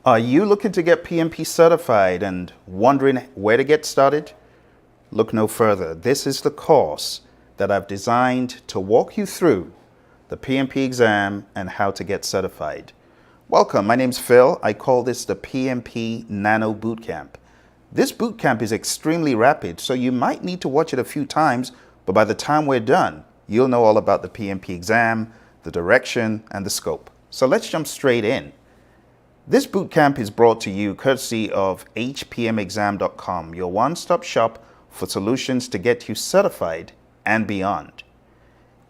Are you looking to get PMP certified and wondering where to get started? Look no further. This is the course that I've designed to walk you through the PMP exam and how to get certified. Welcome, my name's Phil. I call this the PMP Nano Bootcamp. This bootcamp is extremely rapid, so you might need to watch it a few times, but by the time we're done, you'll know all about the PMP exam, the direction, and the scope. So let's jump straight in. This bootcamp is brought to you courtesy of hpmexam.com, your one-stop shop for solutions to get you certified and beyond.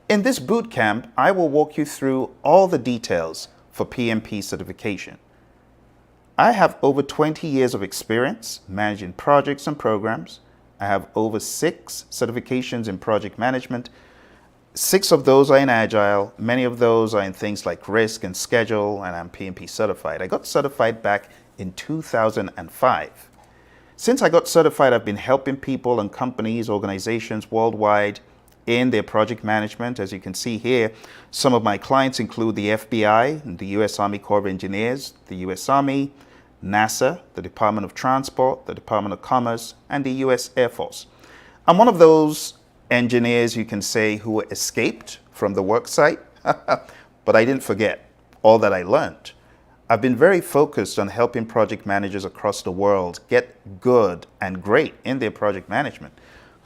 In this bootcamp, I will walk you through all the details for PMP certification. I have over 20 years of experience managing projects and programs. I have over 6 certifications in project management. 6 of those are in Agile. Many of those are in things like risk and schedule, and I'm PMP certified. I got certified back in 2005. Since I got certified, I've been helping people and companies, organizations worldwide in their project management. As you can see here, some of my clients include the FBI, the U.S. Army Corps of Engineers, the U.S. Army, NASA, the Department of Transport, the Department of Commerce, and the U.S. Air Force. I'm one of those engineers, you can say, who escaped from the work site, but I didn't forget all that I learned. I've been very focused on helping project managers across the world get good and great in their project management.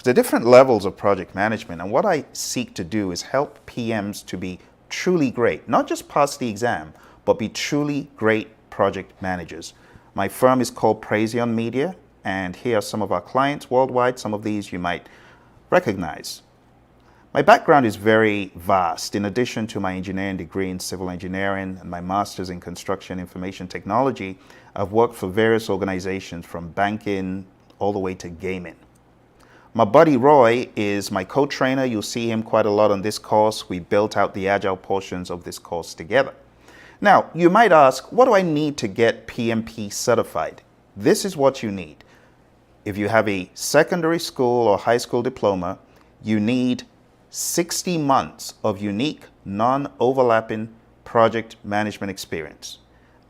There are different levels of project management, and what I seek to do is help PMs to be truly great, not just pass the exam, but be truly great project managers. My firm is called Praizion Media, and here are some of our clients worldwide. Some of these you might recognize. My background is very vast. In addition to my engineering degree in civil engineering and my master's in construction information technology, I've worked for various organizations from banking all the way to gaming. My buddy Roy is my co-trainer. You'll see him quite a lot on this course. We built out the Agile portions of this course together. Now, you might ask, what do I need to get PMP certified? This is what you need. If you have a secondary school or high school diploma, you need 60 months of unique, non-overlapping project management experience.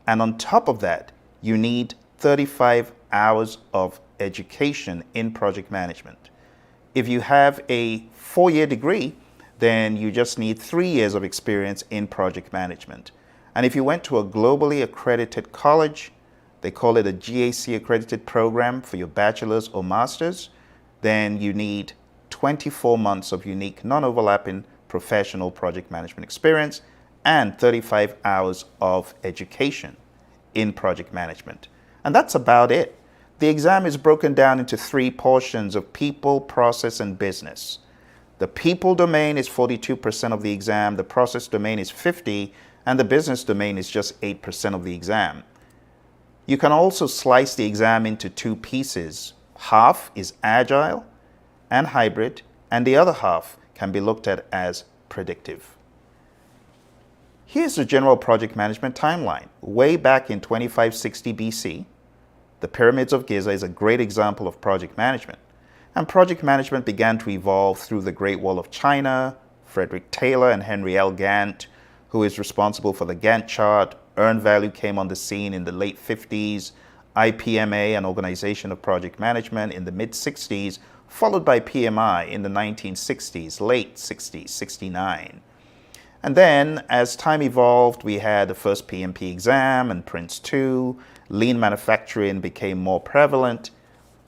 And on top of that, you need 35 hours of education in project management. If you have a 4-year degree, then you just need 3 years of experience in project management. And if you went to a globally accredited college, they call it a GAC accredited program for your bachelor's or master's, then you need 24 months of unique, non-overlapping professional project management experience and 35 hours of education in project management. And that's about it. The exam is broken down into 3 portions of people, process, and business. The people domain is 42% of the exam, the process domain is 50%, and the business domain is just 8% of the exam. You can also slice the exam into 2 pieces. Half is agile and hybrid, and the other half can be looked at as predictive. Here's the general project management timeline. Way back in 2560 BC, the pyramids of Giza is a great example of project management. And project management began to evolve through the Great Wall of China, Frederick Taylor and Henry L. Gantt, who is responsible for the Gantt chart. Earned value came on the scene in the late 50s, IPMA, an organization of project management, in the mid-60s, followed by PMI in the 1960s, late 60s, 69. And then, as time evolved, we had the first PMP exam and Prince 2. Lean manufacturing became more prevalent.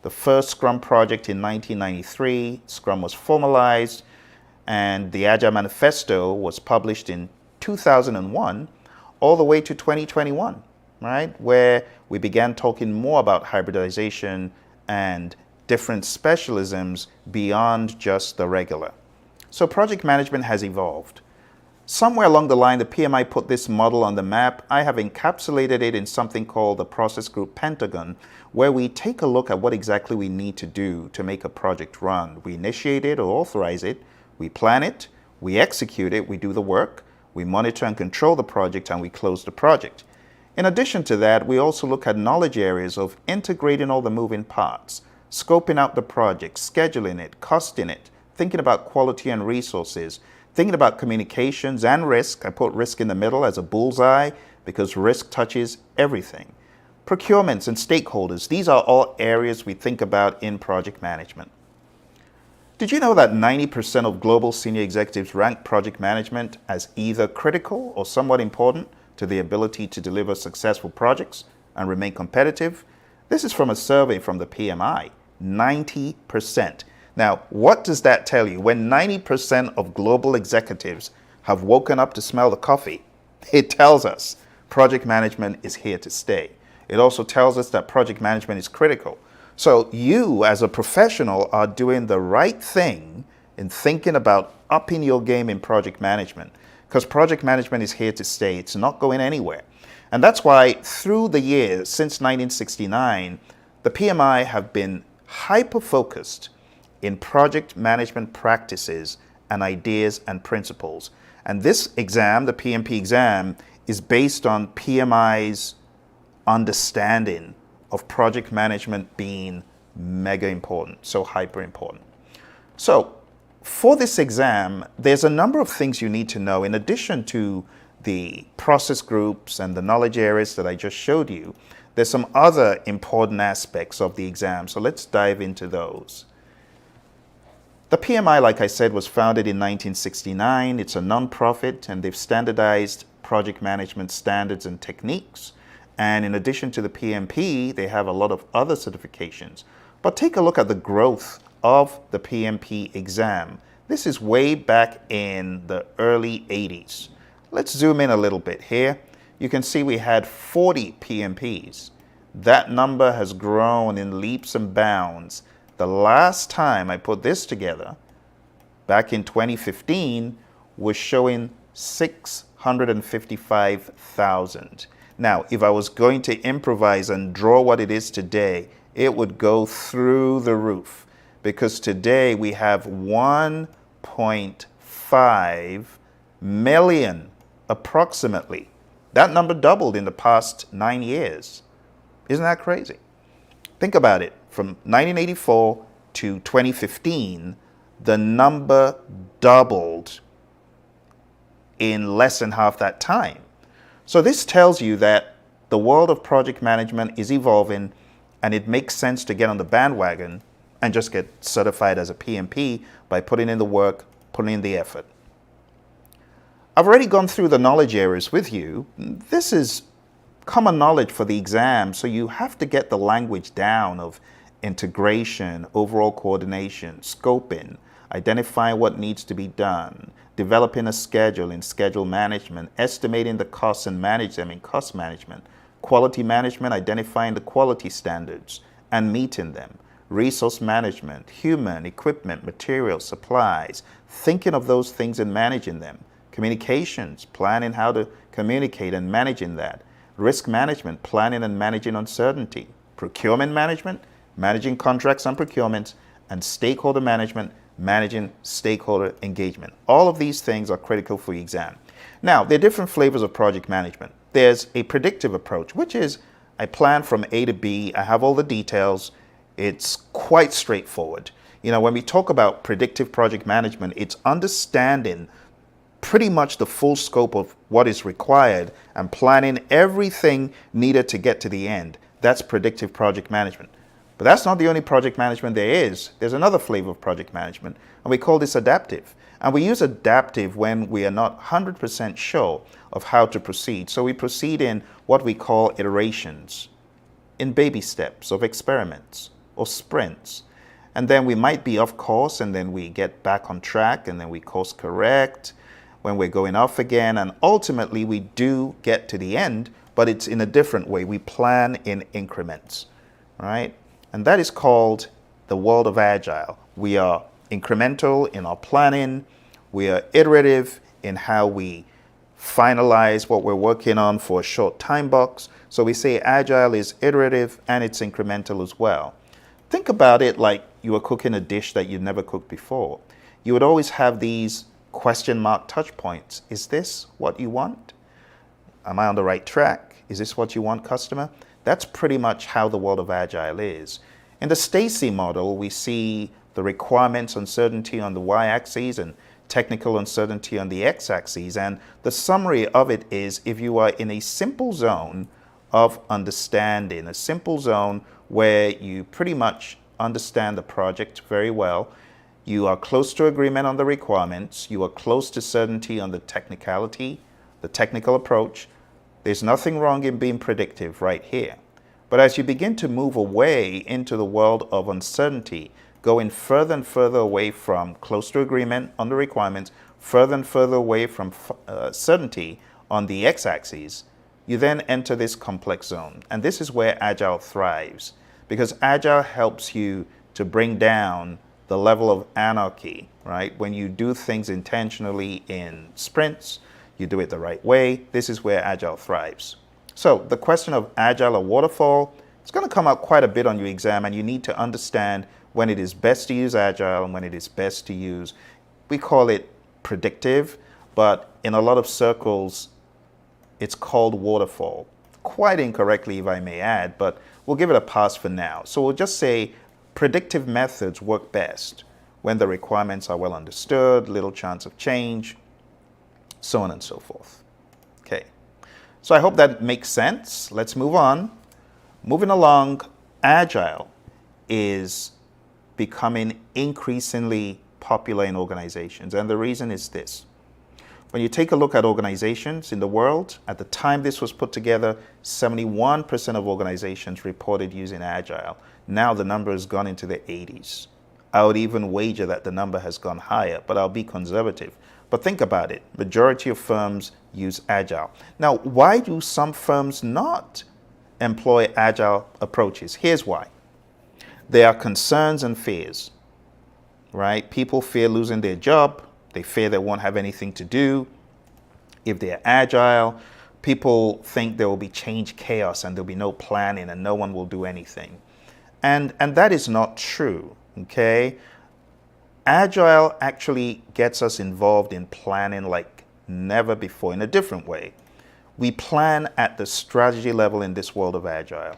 The first Scrum project in 1993, Scrum was formalized, and the Agile Manifesto was published in 2001, all the way to 2021, right? Where we began talking more about hybridization and different specialisms beyond just the regular. So project management has evolved. Somewhere along the line, the PMI put this model on the map. I have encapsulated it in something called the Process Group Pentagon, where we take a look at what exactly we need to do to make a project run. We initiate it or authorize it, we plan it, we execute it, we do the work, we monitor and control the project, and we close the project. In addition to that, we also look at knowledge areas of integrating all the moving parts, scoping out the project, scheduling it, costing it, thinking about quality and resources, thinking about communications and risk. I put risk in the middle as a bullseye because risk touches everything. Procurements and stakeholders, these are all areas we think about in project management. Did you know that 90% of global senior executives rank project management as either critical or somewhat important to the ability to deliver successful projects and remain competitive? This is from a survey from the PMI, 90%. Now, what does that tell you? When 90% of global executives have woken up to smell the coffee, it tells us project management is here to stay. It also tells us that project management is critical. So you as a professional are doing the right thing in thinking about upping your game in project management, because project management is here to stay. It's not going anywhere. And that's why through the years, since 1969, the PMI have been hyper-focused in project management practices and ideas and principles. And this exam, the PMP exam, is based on PMI's understanding of project management being mega important, so hyper important. So for this exam, there's a number of things you need to know in addition to the process groups and the knowledge areas that I just showed you. There's some other important aspects of the exam, so let's dive into those. The PMI, like I said, was founded in 1969. It's a non-profit, and they've standardized project management standards and techniques. And in addition to the PMP, they have a lot of other certifications. But take a look at the growth of the PMP exam. This is way back in the early 80s. Let's zoom in a little bit here. You can see we had 40 PMPs. That number has grown in leaps and bounds. The last time I put this together, back in 2015, was showing 655,000. Now, if I was going to improvise and draw what it is today, it would go through the roof, because today we have 1.5 million approximately. That number doubled in the past 9 years. Isn't that crazy? Think about it. From 1984 to 2015, the number doubled in less than half that time. So this tells you that the world of project management is evolving, and it makes sense to get on the bandwagon and just get certified as a PMP by putting in the work, putting in the effort. I've already gone through the knowledge areas with you. This is common knowledge for the exam, so you have to get the language down of integration, overall coordination, scoping, identifying what needs to be done, developing a schedule in schedule management, estimating the costs and manage them in cost management, quality management, identifying the quality standards and meeting them, resource management, human, equipment, materials, supplies, thinking of those things and managing them, communications, planning how to communicate and managing that, risk management, planning and managing uncertainty, procurement management, managing contracts and procurements, and stakeholder management, managing stakeholder engagement. All of these things are critical for the exam. Now, there are different flavors of project management. There's a predictive approach, which is I plan from A to B, I have all the details, it's quite straightforward. You know, when we talk about predictive project management, it's understanding pretty much the full scope of what is required and planning everything needed to get to the end. That's predictive project management. But that's not the only project management there is. There's another flavor of project management, and we call this adaptive. And we use adaptive when we are not 100% sure of how to proceed. So we proceed in what we call iterations, in baby steps of experiments or sprints. And then we might be off course, and then we get back on track, and then we course correct when we're going off again. And ultimately, we do get to the end, but it's in a different way. We plan in increments, right? And that is called the world of Agile. We are incremental in our planning. We are iterative in how we finalize what we're working on for a short time box. So we say Agile is iterative and it's incremental as well. Think about it like you were cooking a dish that you'd never cooked before. You would always have these question mark touch points. Is this what you want? Am I on the right track? Is this what you want, customer? That's pretty much how the world of Agile is. In the Stacy model, we see the requirements uncertainty on the y-axis and technical uncertainty on the x-axis. And the summary of it is if you are in a simple zone of understanding, a simple zone where you pretty much understand the project very well. You are close to agreement on the requirements. You are close to certainty on the technicality, the technical approach. There's nothing wrong in being predictive right here. But as you begin to move away into the world of uncertainty, going further and further away from close to agreement on the requirements, further and further away from certainty on the x-axis, you then enter this complex zone. And this is where Agile thrives, because Agile helps you to bring down the level of anarchy, right? When you do things intentionally in sprints, you do it the right way. This is where Agile thrives. So the question of Agile or waterfall, it's going to come up quite a bit on your exam, and you need to understand when it is best to use Agile and when it is best to use, we call it predictive, but in a lot of circles, it's called waterfall. Quite incorrectly, if I may add, but we'll give it a pass for now. So we'll just say predictive methods work best when the requirements are well understood, little chance of change, so on and so forth. Okay, so I hope that makes sense. Let's move on. Moving along, Agile is becoming increasingly popular in organizations, and the reason is this. When you take a look at organizations in the world, at the time this was put together, 71% of organizations reported using Agile. Now the number has gone into the 80s. I would even wager that the number has gone higher, but I'll be conservative. But think about it. Majority of firms use Agile. Now, why do some firms not employ Agile approaches? Here's why. There are concerns and fears, right? People fear losing their job. They fear they won't have anything to do. If they're Agile, people think there will be change chaos and there'll be no planning and no one will do anything. And that is not true, okay? Agile actually gets us involved in planning like never before in a different way. We plan at the strategy level in this world of Agile.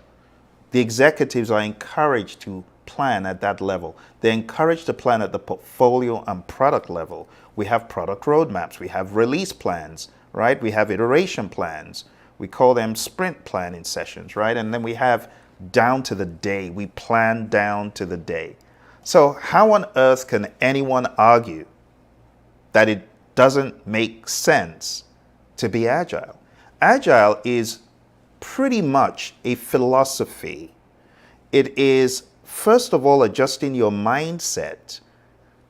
The executives are encouraged to plan at that level. They're encouraged to plan at the portfolio and product level. We have product roadmaps. We have release plans, right? We have iteration plans. We call them sprint planning sessions, right? And then we have down to the day. We plan down to the day. So how on earth can anyone argue that it doesn't make sense to be Agile? Agile is pretty much a philosophy. It is, first of all, adjusting your mindset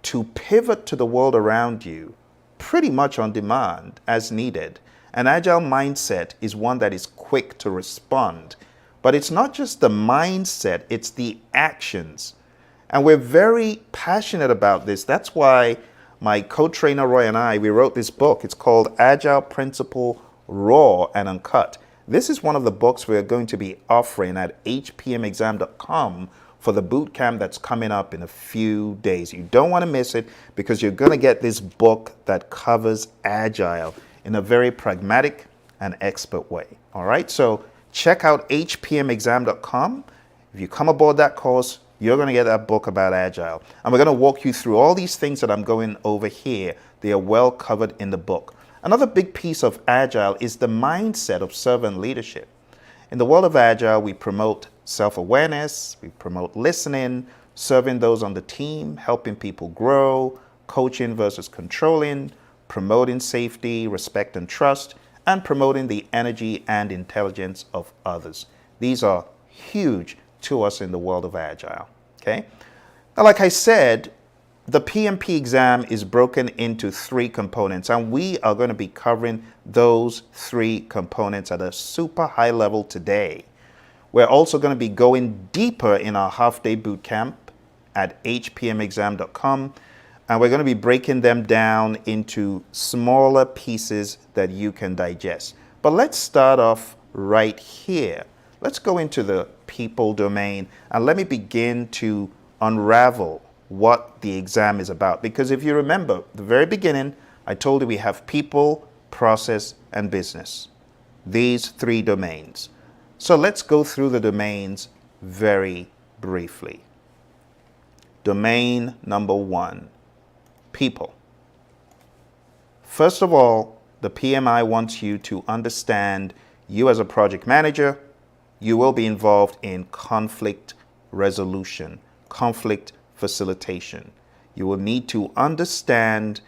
to pivot to the world around you pretty much on demand as needed. An Agile mindset is one that is quick to respond. But it's not just the mindset, it's the actions. And we're very passionate about this. That's why my co-trainer Roy and I, we wrote this book. It's called Agile Principle Raw and Uncut. This is one of the books we're going to be offering at hpmexam.com for the boot camp that's coming up in a few days. You don't want to miss it because you're going to get this book that covers Agile in a very pragmatic and expert way. All right, so check out hpmexam.com. If you come aboard that course, you're going to get that book about Agile. And we're going to walk you through all these things that I'm going over here. They are well covered in the book. Another big piece of Agile is the mindset of servant leadership. In the world of Agile, we promote self-awareness, we promote listening, serving those on the team, helping people grow, coaching versus controlling, promoting safety, respect, and trust, and promoting the energy and intelligence of others. These are huge to us in the world of Agile, okay? Now, like I said, the PMP exam is broken into 3 components, and we are going to be covering those 3 components at a super high level today. We're also going to be going deeper in our half-day boot camp at hpmexam.com, and we're going to be breaking them down into smaller pieces that you can digest. But let's start off right here. Let's go into the people domain, and let me begin to unravel what the exam is about. Because if you remember, at the very beginning, I told you we have people, process, and business. These 3 domains. So let's go through the domains very briefly. Domain number 1, people. First of all, the PMI wants you to understand you as a project manager, you will be involved in conflict resolution, conflict facilitation. You will need to understand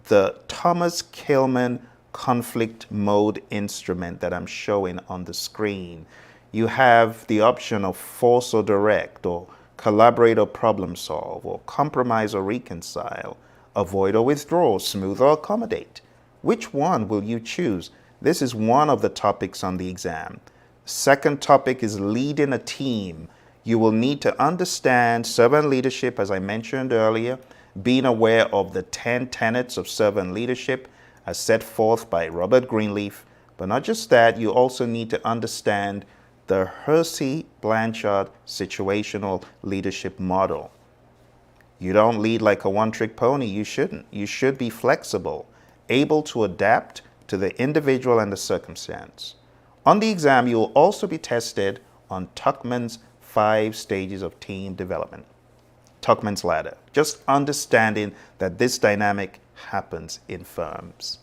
the Thomas Kilmann conflict mode instrument that I'm showing on the screen. You have the option of force or direct, or collaborate or problem solve, or compromise or reconcile, avoid or withdraw, smooth or accommodate. Which one will you choose? This is one of the topics on the exam. Second topic is leading a team. You will need to understand servant leadership, as I mentioned earlier, being aware of the 10 tenets of servant leadership as set forth by Robert Greenleaf. But not just that, you also need to understand the Hersey-Blanchard situational leadership model. You don't lead like a one-trick pony. You shouldn't. You should be flexible, able to adapt to the individual and the circumstance. On the exam, you will also be tested on Tuckman's 5 stages of team development. Tuckman's ladder. Just understanding that this dynamic happens in firms.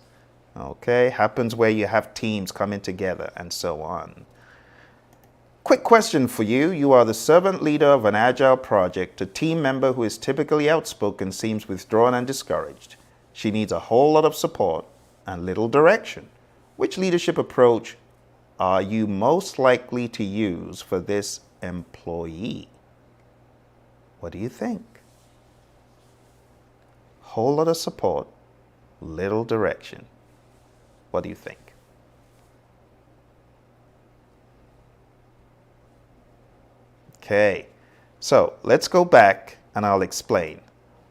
Okay, happens where you have teams coming together and so on. Quick question for you. You are the servant leader of an agile project. A team member who is typically outspoken seems withdrawn and discouraged. She needs a whole lot of support and little direction. Which leadership approach are you most likely to use for this employee? What do you think? Whole lot of support, little direction. What do you think? Okay, so let's go back and I'll explain.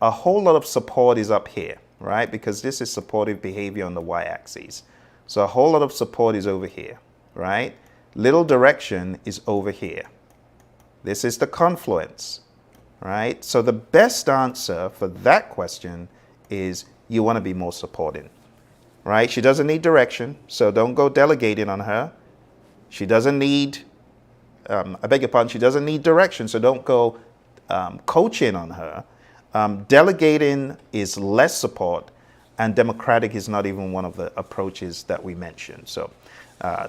A whole lot of support is up here, right? Because this is supportive behavior on the y-axis. So a whole lot of support is over here, right? Little direction is over here. This is the confluence, right? So the best answer for that question is you want to be more supporting, right? She doesn't need direction, so don't go delegating on her. She doesn't need I beg your pardon, she doesn't need direction, so don't go coaching on her. Delegating is less support, and democratic is not even one of the approaches that we mentioned. So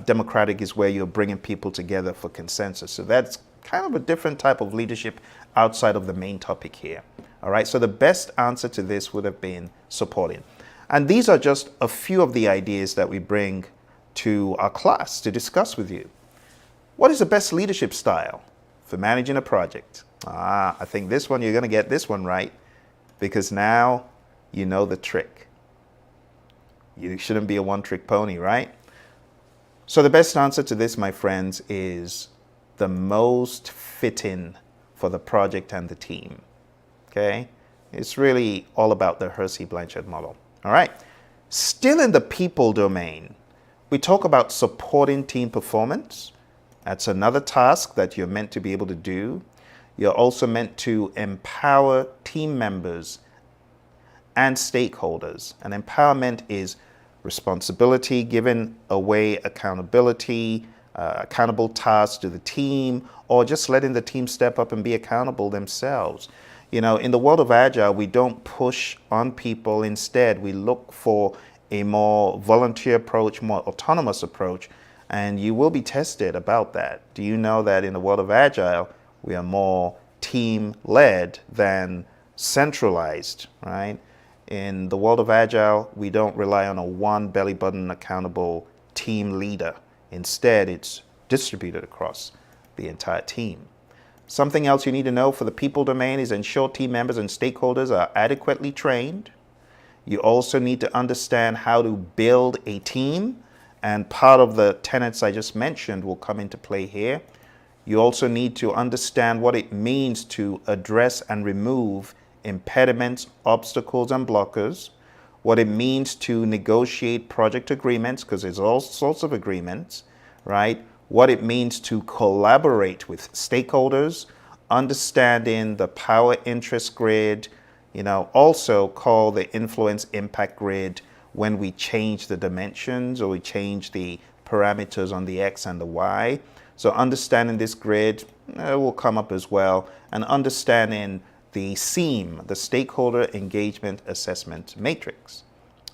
democratic is where you're bringing people together for consensus. So that's kind of a different type of leadership outside of the main topic here. All right, so the best answer to this would have been supporting. And these are just a few of the ideas that we bring to our class to discuss with you. What is the best leadership style for managing a project? I think this one, you're going to get this one right, because now you know the trick. You shouldn't be a one-trick pony, right? So the best answer to this, my friends, is the most fitting for the project and the team. Okay? It's really all about the Hersey-Blanchard model. All right? Still in the people domain, we talk about supporting team performance. That's another task that you're meant to be able to do. You're also meant to empower team members and stakeholders. And empowerment is responsibility, giving away accountability, accountable tasks to the team, or just letting the team step up and be accountable themselves. You know, in the world of Agile, we don't push on people. Instead, we look for a more volunteer approach, more autonomous approach. And you will be tested about that. Do you know that in the world of Agile, we are more team-led than centralized, right? In the world of Agile, we don't rely on a one belly-button accountable team leader. Instead, it's distributed across the entire team. Something else you need to know for the people domain is ensure team members and stakeholders are adequately trained. You also need to understand how to build a team. And part of the tenets I just mentioned will come into play here. You also need to understand what it means to address and remove impediments, obstacles, and blockers. What it means to negotiate project agreements, because there's all sorts of agreements, right? What it means to collaborate with stakeholders, understanding the power interest grid, also call the influence impact grid when we change the dimensions or we change the parameters on the X and the Y. So understanding this grid will come up as well, and understanding the SEAM, the Stakeholder Engagement Assessment Matrix.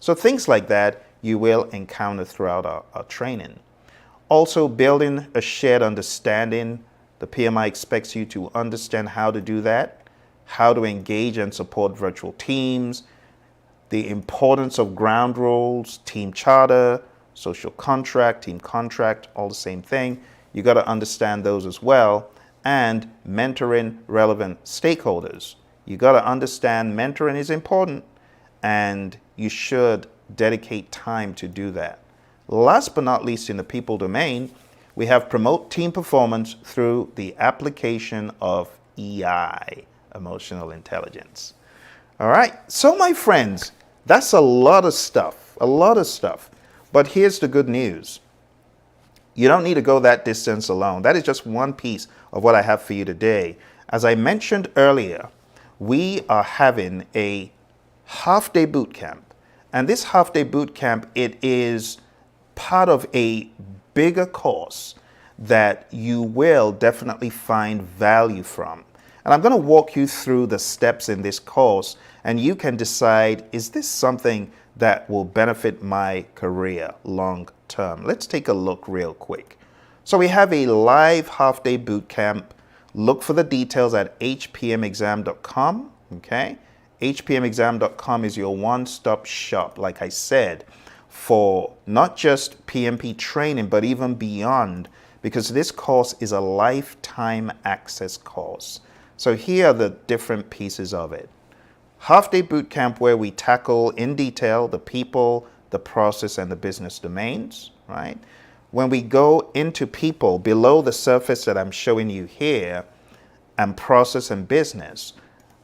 So things like that you will encounter throughout our training. Also, building a shared understanding. The PMI expects you to understand how to do that, how to engage and support virtual teams, the importance of ground rules, team charter, social contract, team contract, all the same thing. You got to understand those as well. And mentoring relevant stakeholders. You got to understand mentoring is important and you should dedicate time to do that. Last but not least, in the people domain, we have promote team performance through the application of EI, emotional intelligence. All right, so my friends, that's a lot of stuff, a lot of stuff. But here's the good news. You don't need to go that distance alone. That is just one piece of what I have for you today. As I mentioned earlier, we are having a half-day boot camp. And this half-day boot camp, it is part of a bigger course that you will definitely find value from. And I'm going to walk you through the steps in this course, and you can decide, is this something that will benefit my career long term? Let's take a look real quick. So we have a live half-day boot camp. Look for the details at hpmexam.com, okay? hpmexam.com is your one-stop shop, like I said, for not just PMP training, but even beyond, because this course is a lifetime access course. So here are the different pieces of it. Half-day boot camp where we tackle in detail the people, the process, and the business domains, right? When we go into people below the surface that I'm showing you here, and process and business,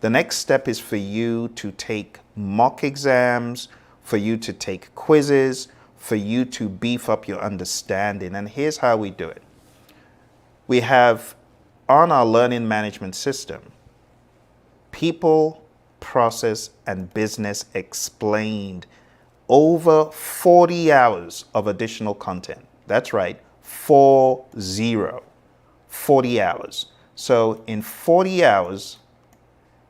the next step is for you to take mock exams, for you to take quizzes, for you to beef up your understanding. And here's how we do it. We have on our learning management system, people, process, and business explained, over 40 hours of additional content. That's right, 40 hours. So in 40 hours,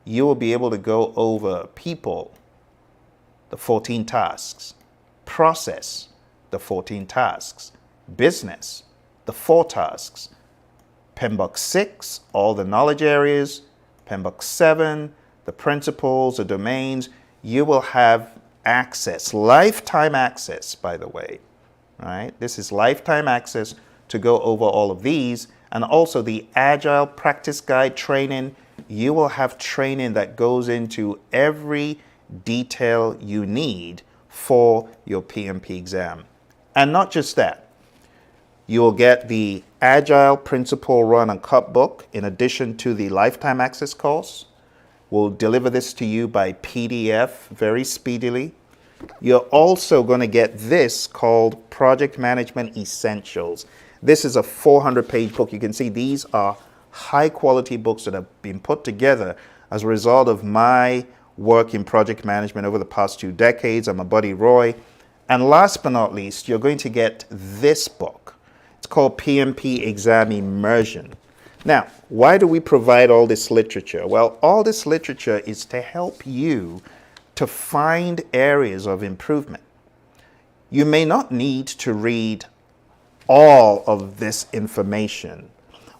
you will be able to go over people, the 14 tasks, process, the 14 tasks, business, the 4 tasks, PMBOK 6, all the knowledge areas, PMBOK 7, the principles, the domains. You will have access, lifetime access, by the way, right? This is lifetime access to go over all of these, and also the Agile Practice Guide training. You will have training that goes into every detail you need for your PMP exam. And not just that, you will get the Agile Principle Run and Cut book in addition to the lifetime access course. We'll deliver this to you by PDF very speedily. You're also going to get this called Project Management Essentials. This is a 400-page book. You can see these are high-quality books that have been put together as a result of my work in project management over the past 2 decades. I'm a buddy Roy. And last but not least, you're going to get this book. It's called PMP Exam Immersion. Now, why do we provide all this literature? Well, all this literature is to help you to find areas of improvement. You may not need to read all of this information.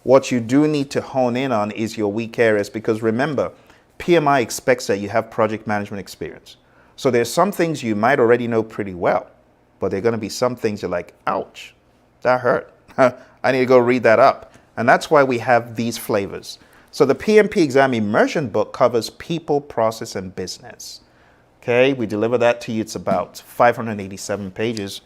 What you do need to hone in on is your weak areas, because remember, PMI expects that you have project management experience. So there's some things you might already know pretty well, but there are going to be some things you're like, ouch, that hurt. I need to go read that up. And that's why we have these flavors. So the PMP Exam Immersion book covers people, process, and business. Okay, we deliver that to you. It's about 587 pages.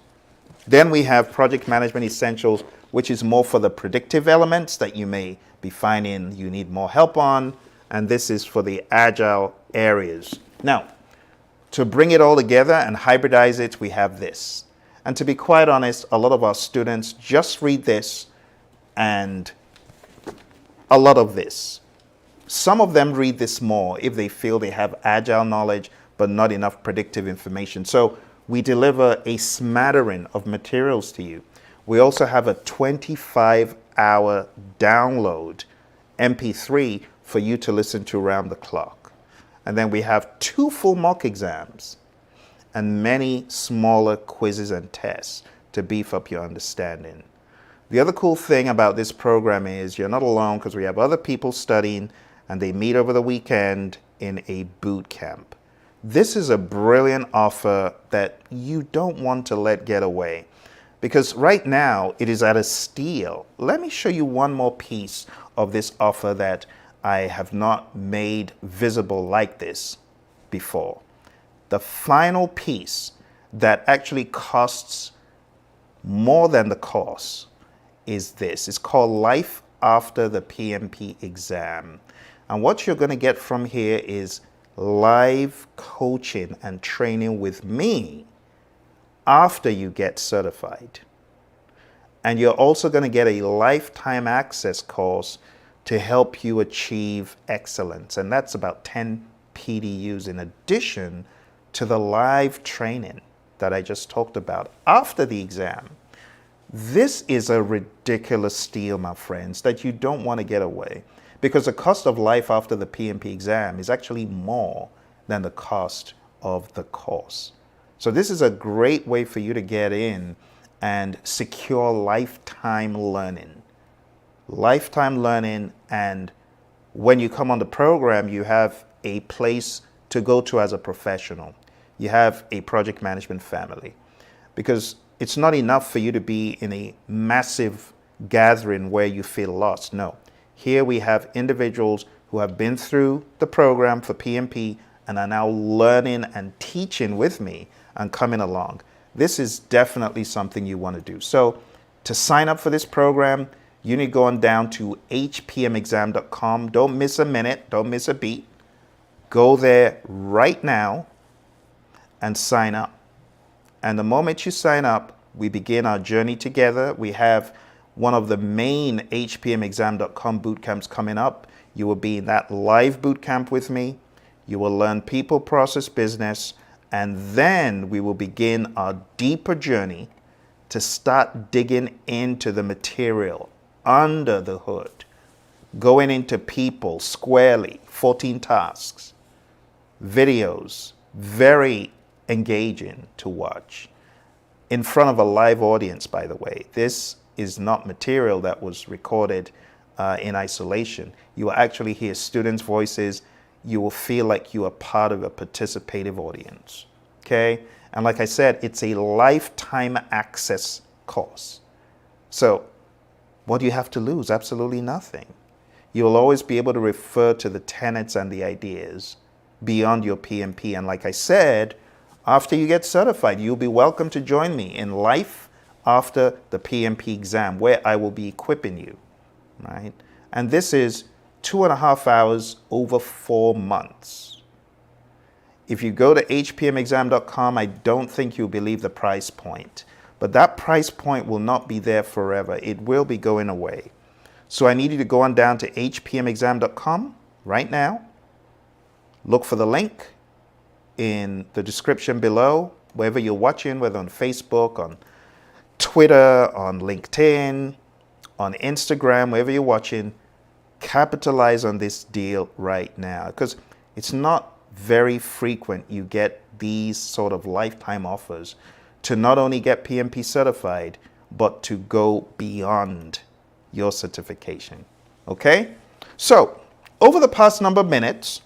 Then we have Project Management Essentials, which is more for the predictive elements that you may be finding you need more help on. And this is for the agile areas. Now, to bring it all together and hybridize it, we have this. And to be quite honest, a lot of our students just read this and a lot of this. Some of them read this more if they feel they have agile knowledge, but not enough predictive information. So we deliver a smattering of materials to you. We also have a 25-hour download MP3 for you to listen to around the clock. And then we have 2 full mock exams and many smaller quizzes and tests to beef up your understanding. The other cool thing about this program is you're not alone because we have other people studying and they meet over the weekend in a boot camp. This is a brilliant offer that you don't want to let get away because right now it is at a steal. Let me show you one more piece of this offer that I have not made visible like this before. The final piece that actually costs more than the course is this. It's called Life After the PMP Exam. And what you're going to get from here is live coaching and training with me after you get certified. And you're also going to get a lifetime access course to help you achieve excellence. And that's about 10 PDUs in addition to the live training that I just talked about after the exam. This is a ridiculous steal, my friends, that you don't want to get away because the cost of life after the PMP exam is actually more than the cost of the course. So this is a great way for you to get in and secure lifetime learning. Lifetime learning, and when you come on the program, you have a place to go to as a professional. You have a project management family because it's not enough for you to be in a massive gathering where you feel lost. No, here we have individuals who have been through the program for PMP and are now learning and teaching with me and coming along. This is definitely something you want to do. So to sign up for this program, you need to go on down to hpmexam.com. Don't miss a minute. Don't miss a beat. Go there right now and sign up. And the moment you sign up, we begin our journey together. We have one of the main hpmexam.com boot camps coming up. You will be in that live boot camp with me. You will learn people, process, business, and then we will begin our deeper journey to start digging into the material under the hood, going into people squarely, 14 tasks, videos, very engaging to watch in front of a live audience, by the way. This is not material that was recorded in isolation. You will actually hear students' voices. You will feel like you are part of a participative audience, okay? And like I said, it's a lifetime access course. So what do you have to lose? Absolutely nothing. You'll always be able to refer to the tenets and the ideas beyond your PMP. And like I said, after you get certified, you'll be welcome to join me in Life After the PMP Exam, where I will be equipping you, right? And this is 2.5 hours over 4 months. If you go to hpmexam.com, I don't think you'll believe the price point. But that price point will not be there forever. It will be going away. So I need you to go on down to hpmexam.com right now. Look for the link in the description below, wherever you're watching, whether on Facebook, on Twitter, on LinkedIn, on Instagram, wherever you're watching. Capitalize on this deal right now because it's not very frequent you get these sort of lifetime offers to not only get PMP certified, but to go beyond your certification. Okay? So, over the past number of minutes,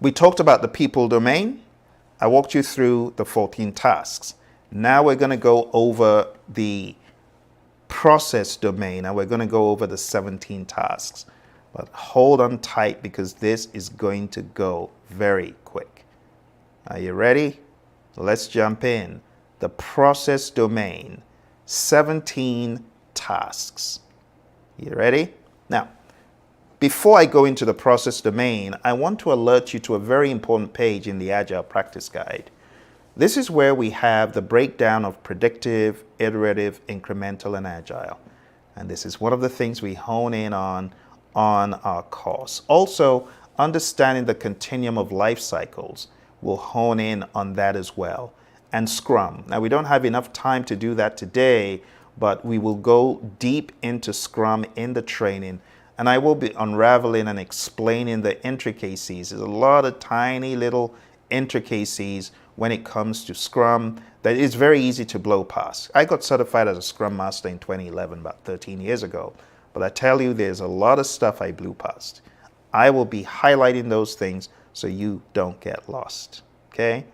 we talked about the people domain. I walked you through the 14 tasks. Now we're going to go over the process domain and we're going to go over the 17 tasks. But hold on tight because this is going to go very quick. Are you ready? Let's jump in. The process domain, 17 tasks. You ready? Now, before I go into the process domain, I want to alert you to a very important page in the Agile Practice Guide. This is where we have the breakdown of predictive, iterative, incremental, and agile. And this is one of the things we hone in on our course. Also, understanding the continuum of life cycles, we'll hone in on that as well. And Scrum. Now, we don't have enough time to do that today, but we will go deep into Scrum in the training. And I will be unraveling and explaining the intricacies. There's a lot of tiny little intricacies when it comes to Scrum that is very easy to blow past. I got certified as a Scrum Master in 2011, about 13 years ago. But I tell you, there's a lot of stuff I blew past. I will be highlighting those things so you don't get lost, okay?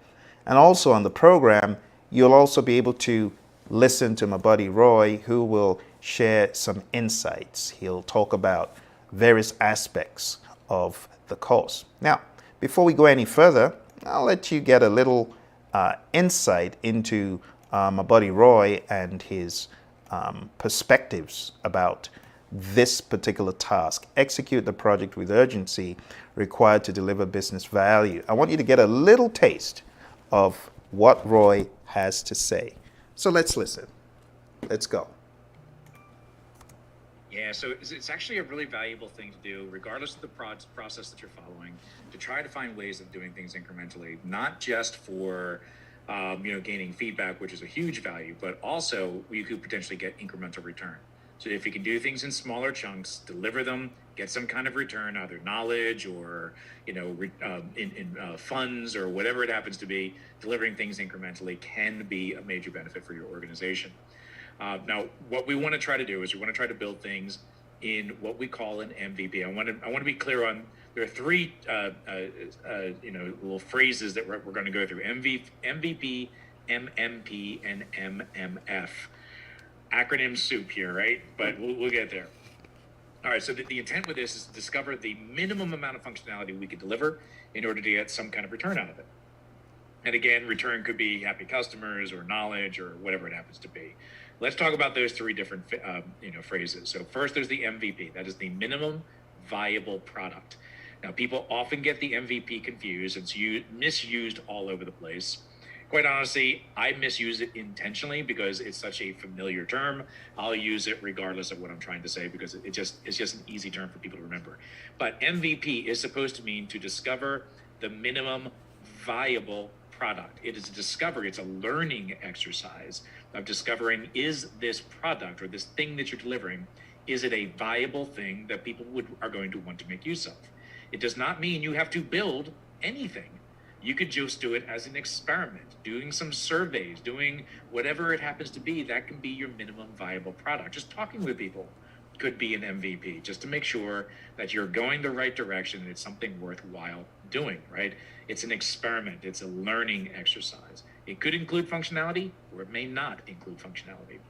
And also on the program, you'll also be able to listen to my buddy Roy, who will share some insights. He'll talk about various aspects of the course. Now, before we go any further, I'll let you get a little insight into my buddy Roy and his perspectives about this particular task. Execute the project with urgency required to deliver business value. I want you to get a little taste of what Roy has to say. So let's listen. Let's go. Yeah, so it's actually a really valuable thing to do, regardless of the process that you're following, to try to find ways of doing things incrementally, not just for gaining feedback, which is a huge value, but also you could potentially get incremental return. So if you can do things in smaller chunks, deliver them, get some kind of return, either knowledge or in funds or whatever it happens to be, delivering things incrementally can be a major benefit for your organization. Now, what we want to try to do is we want to try to build things in what we call an MVP. I want to be clear on, there are three little phrases that we're going to go through: MVP, MMP, and MMF. Acronym soup here, right? But we'll get there. All right, so the intent with this is to discover the minimum amount of functionality we could deliver in order to get some kind of return out of it. And again, return could be happy customers or knowledge or whatever it happens to be. Let's talk about those three different phrases. So first, there's the MVP. That is the minimum viable product. Now, people often get the MVP confused. It's misused all over the place. Quite honestly, I misuse it intentionally because it's such a familiar term. I'll use it regardless of what I'm trying to say because it's just an easy term for people to remember. But MVP is supposed to mean to discover the minimum viable product. It is a discovery, it's a learning exercise of discovering, is this product or this thing that you're delivering, is it a viable thing that people are going to want to make use of? It does not mean you have to build anything. You could just do it as an experiment, doing some surveys, doing whatever it happens to be. That can be your minimum viable product. Just talking with people could be an MVP, just to make sure that you're going the right direction and it's something worthwhile doing, right? It's an experiment. It's a learning exercise. It could include functionality or it may not include functionality.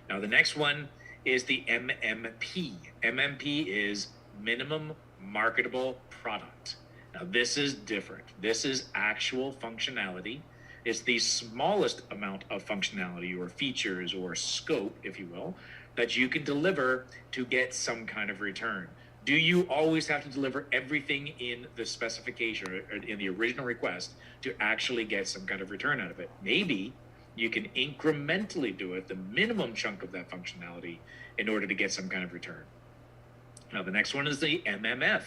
Now, the next one is the MMP. MMP is minimum marketable product. Now, this is different. This is actual functionality. It's the smallest amount of functionality or features or scope, if you will, that you can deliver to get some kind of return. Do you always have to deliver everything in the specification or in the original request to actually get some kind of return out of it? Maybe you can incrementally do it, the minimum chunk of that functionality, in order to get some kind of return. Now, the next one is the MMF.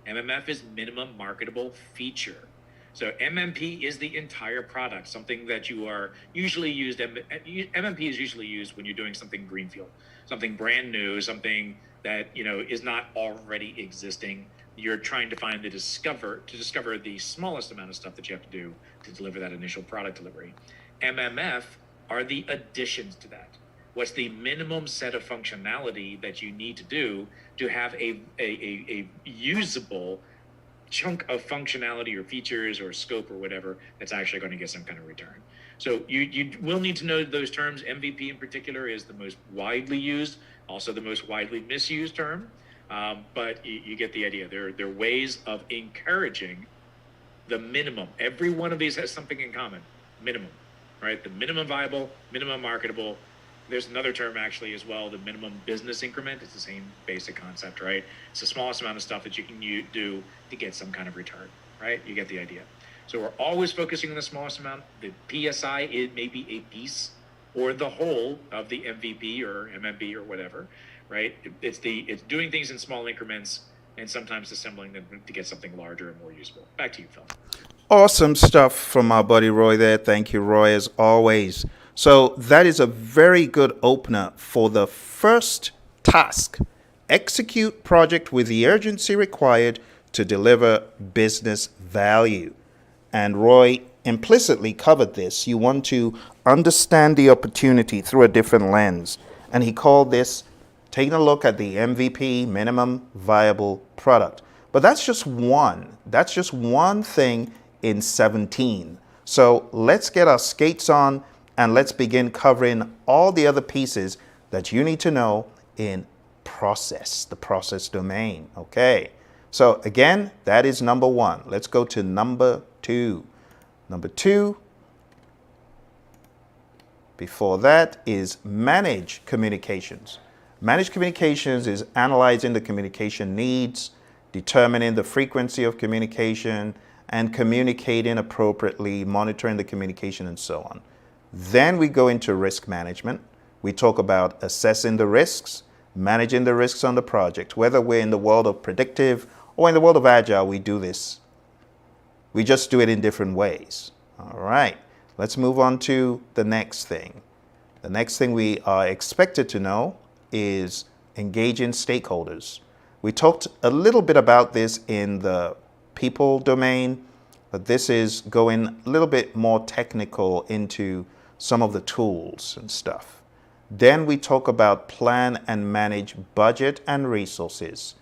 MMF is minimum marketable feature. So MMP is the entire product, something that you are usually used. MMP is usually used when you're doing something greenfield, something brand new, something that is not already existing. You're trying to discover the smallest amount of stuff that you have to do to deliver that initial product delivery. MMF are the additions to that. What's the minimum set of functionality that you need to do to have a usable chunk of functionality or features or scope or whatever that's actually going to get some kind of return? So you will need to know those terms. MVP in particular is the most widely used, also the most widely misused term, but you get the idea. There are ways of encouraging the minimum. Every one of these has something in common. Minimum, right? The minimum viable, minimum marketable. There's another term actually as well, the minimum business increment. It's the same basic concept, right? It's the smallest amount of stuff that you can do to get some kind of return, right? You get the idea. So we're always focusing on the smallest amount. The PSI, it may be a piece or the whole of the MVP or MMP or whatever, right? It's doing things in small increments and sometimes assembling them to get something larger and more useful. Back to you, Phil. Awesome stuff from our buddy Roy there. Thank you, Roy, as always. So that is a very good opener for the first task. Execute project with the urgency required to deliver business value. And Roy implicitly covered this. You want to understand the opportunity through a different lens. And he called this taking a look at the MVP, minimum viable product. But that's just one. That's just one thing in 17. So let's get our skates on and let's begin covering all the other pieces that you need to know in process, the process domain. Okay. So again, that is number one. Let's go to number two. Number two, before that, is manage communications. Manage communications is analyzing the communication needs, determining the frequency of communication, and communicating appropriately, monitoring the communication, and so on. Then we go into risk management. We talk about assessing the risks, managing the risks on the project. Whether we're in the world of predictive or in the world of agile, we do this. We just do it in different ways. All right, let's move on to the next thing. The next thing we are expected to know is engaging stakeholders. We talked a little bit about this in the people domain, but this is going a little bit more technical into some of the tools and stuff. Then we talk about plan and manage budget and resources,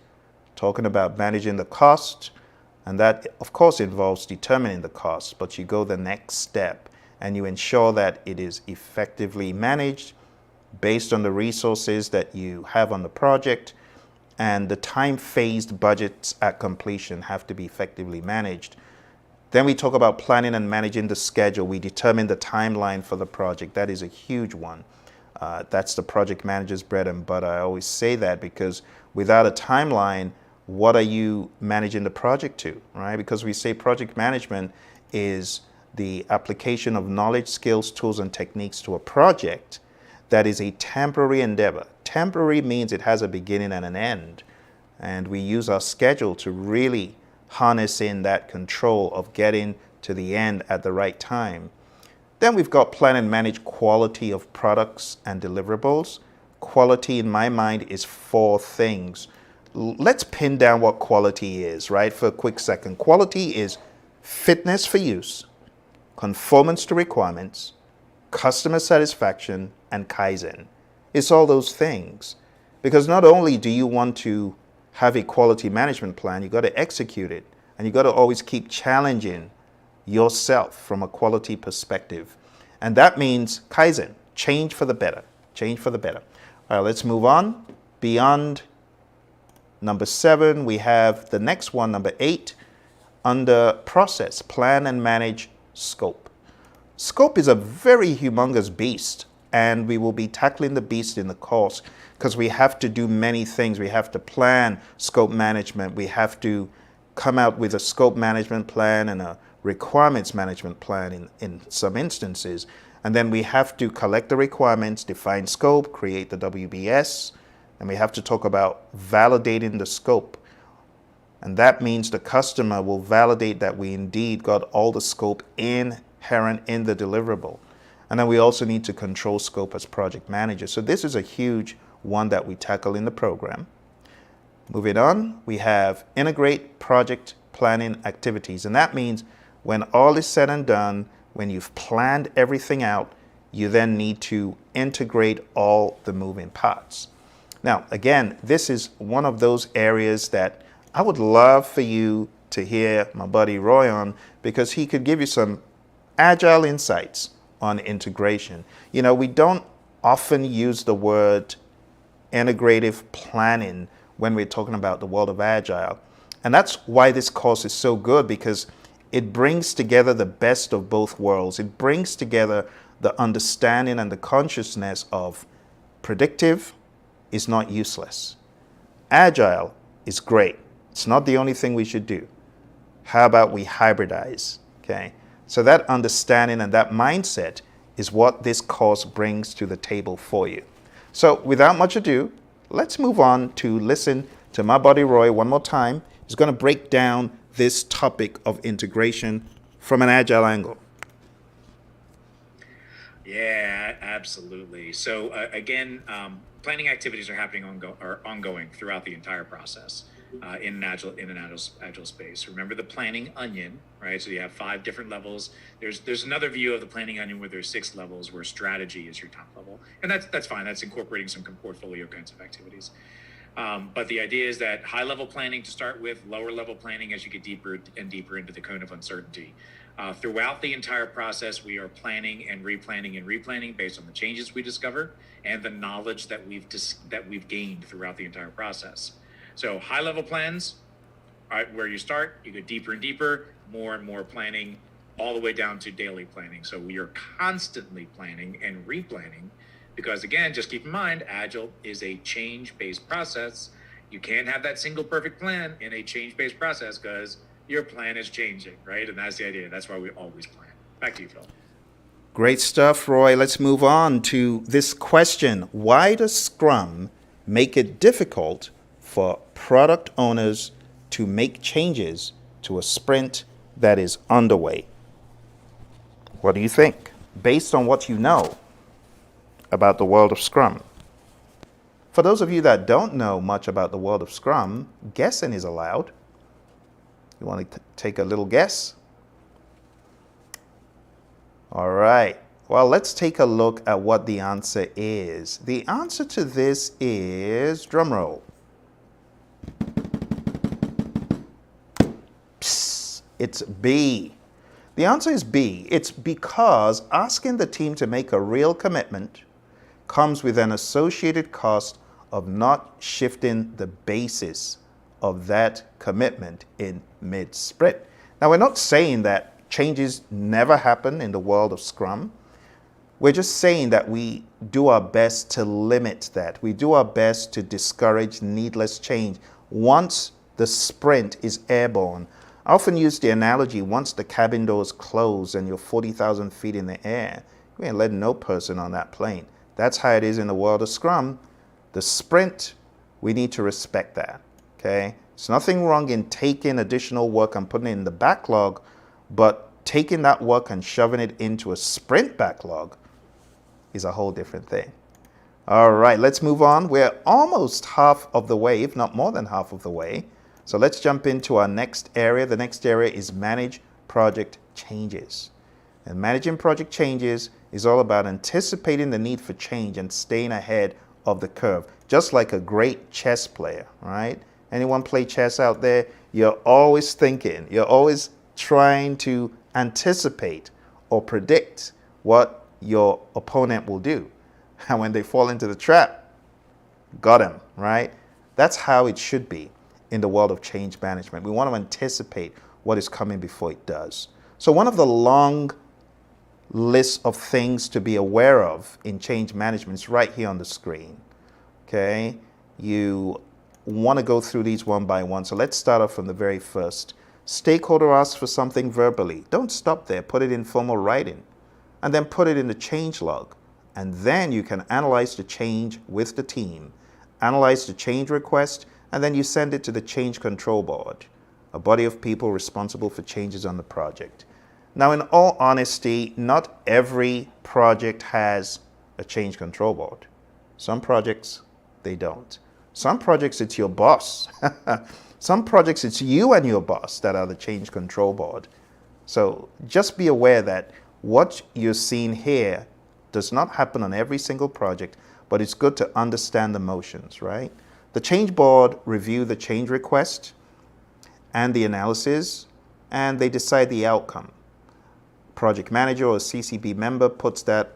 talking about managing the cost, and that of course involves determining the cost, but you go the next step and you ensure that it is effectively managed based on the resources that you have on the project, and the time-phased budgets at completion have to be effectively managed. Then we talk about planning and managing the schedule. We determine the timeline for the project. That is a huge one. That's the project manager's bread and butter. I always say that because without a timeline, what are you managing the project to, right? Because we say project management is the application of knowledge, skills, tools, and techniques to a project that is a temporary endeavor. Temporary means it has a beginning and an end. And we use our schedule to really harness in that control of getting to the end at the right time. Then we've got plan and manage quality of products and deliverables. Quality, in my mind, is four things. Let's pin down what quality is, right, for a quick second. Quality is fitness for use, conformance to requirements, customer satisfaction, and Kaizen. It's all those things. Because not only do you want to have a quality management plan, you got to execute it. And you got to always keep challenging yourself from a quality perspective. And that means Kaizen, change for the better, change for the better. All right, let's move on. Beyond number 7, we have the next one, number 8, under process, plan and manage scope. Scope is a very humongous beast, and we will be tackling the beast in the course because we have to do many things. We have to plan scope management. We have to come out with a scope management plan and a requirements management plan in some instances. And then we have to collect the requirements, define scope, create the WBS, and we have to talk about validating the scope. And that means the customer will validate that we indeed got all the scope inherent in the deliverable. And then we also need to control scope as project manager. So this is a huge one that we tackle in the program. Moving on, we have integrate project planning activities. And that means when all is said and done, when you've planned everything out, you then need to integrate all the moving parts. Now, again, this is one of those areas that I would love for you to hear my buddy Roy on, because he could give you some agile insights on integration. You know, we don't often use the word integrative planning when we're talking about the world of agile. And that's why this course is so good, because it brings together the best of both worlds. It brings together the understanding and the consciousness of predictive is not useless. Agile is great. It's not the only thing we should do. How about we hybridize? Okay. So that understanding and that mindset is what this course brings to the table for you. So without much ado, let's move on to listen to my buddy Roy one more time. He's going to break down this topic of integration from an agile angle. Yeah, absolutely. So again, planning activities are happening ongoing throughout the entire process. in an agile space. Remember the planning onion, right? So you have 5 different levels. There's another view of the planning onion where there's 6 levels, where strategy is your top level, and that's fine. That's incorporating some portfolio kinds of activities. But the idea is that high level planning to start with, lower level planning as you get deeper and deeper into the cone of uncertainty. Throughout the entire process, we are planning and replanning based on the changes we discover and the knowledge that we've gained throughout the entire process. So high level plans, all right, where you start, you go deeper and deeper, more and more planning, all the way down to daily planning. So we are constantly planning and replanning, because again, just keep in mind, Agile is a change-based process. You can't have that single perfect plan in a change-based process because your plan is changing, right? And that's the idea. That's why we always plan. Back to you, Phil. Great stuff, Roy. Let's move on to this question. Why does Scrum make it difficult for product owners to make changes to a sprint that is underway? What do you think, based on what you know about the world of Scrum? For those of you that don't know much about the world of Scrum, guessing is allowed. You want to take a little guess? All right. Well, let's take a look at what the answer is. The answer to this is, drum roll. Psst, it's B. The answer is B. It's because asking the team to make a real commitment comes with an associated cost of not shifting the basis of that commitment in mid-sprint. Now, we're not saying that changes never happen in the world of Scrum. We're just saying that we do our best to limit that. We do our best to discourage needless change once the sprint is airborne. I often use the analogy, once the cabin doors close and you're 40,000 feet in the air, you ain't letting no person on that plane. That's how it is in the world of Scrum. The sprint, we need to respect that, okay? There's nothing wrong in taking additional work and putting it in the backlog, but taking that work and shoving it into a sprint backlog is a whole different thing. All right, let's move on. We're almost half of the way, if not more than half of the way. So let's jump into our next area. The next area is manage project changes. And managing project changes is all about anticipating the need for change and staying ahead of the curve, just like a great chess player, right? Anyone play chess out there? You're always thinking, you're always trying to anticipate or predict what your opponent will do. And when they fall into the trap, got him, right? That's how it should be in the world of change management. We want to anticipate what is coming before it does. So one of the long list of things to be aware of in change management is right here on the screen. Okay, you want to go through these one by one. So let's start off from the very first. Stakeholder asks for something verbally. Don't stop there. Put it in formal writing and then put it in the change log. And then you can analyze the change with the team, analyze the change request, and then you send it to the change control board, a body of people responsible for changes on the project. Now, in all honesty, not every project has a change control board. Some projects, they don't. Some projects, it's your boss. Some projects, it's you and your boss that are the change control board. So just be aware that what you're seeing here does not happen on every single project, but it's good to understand the motions, right? The change board review the change request and the analysis, and they decide the outcome. Project manager or CCB member puts that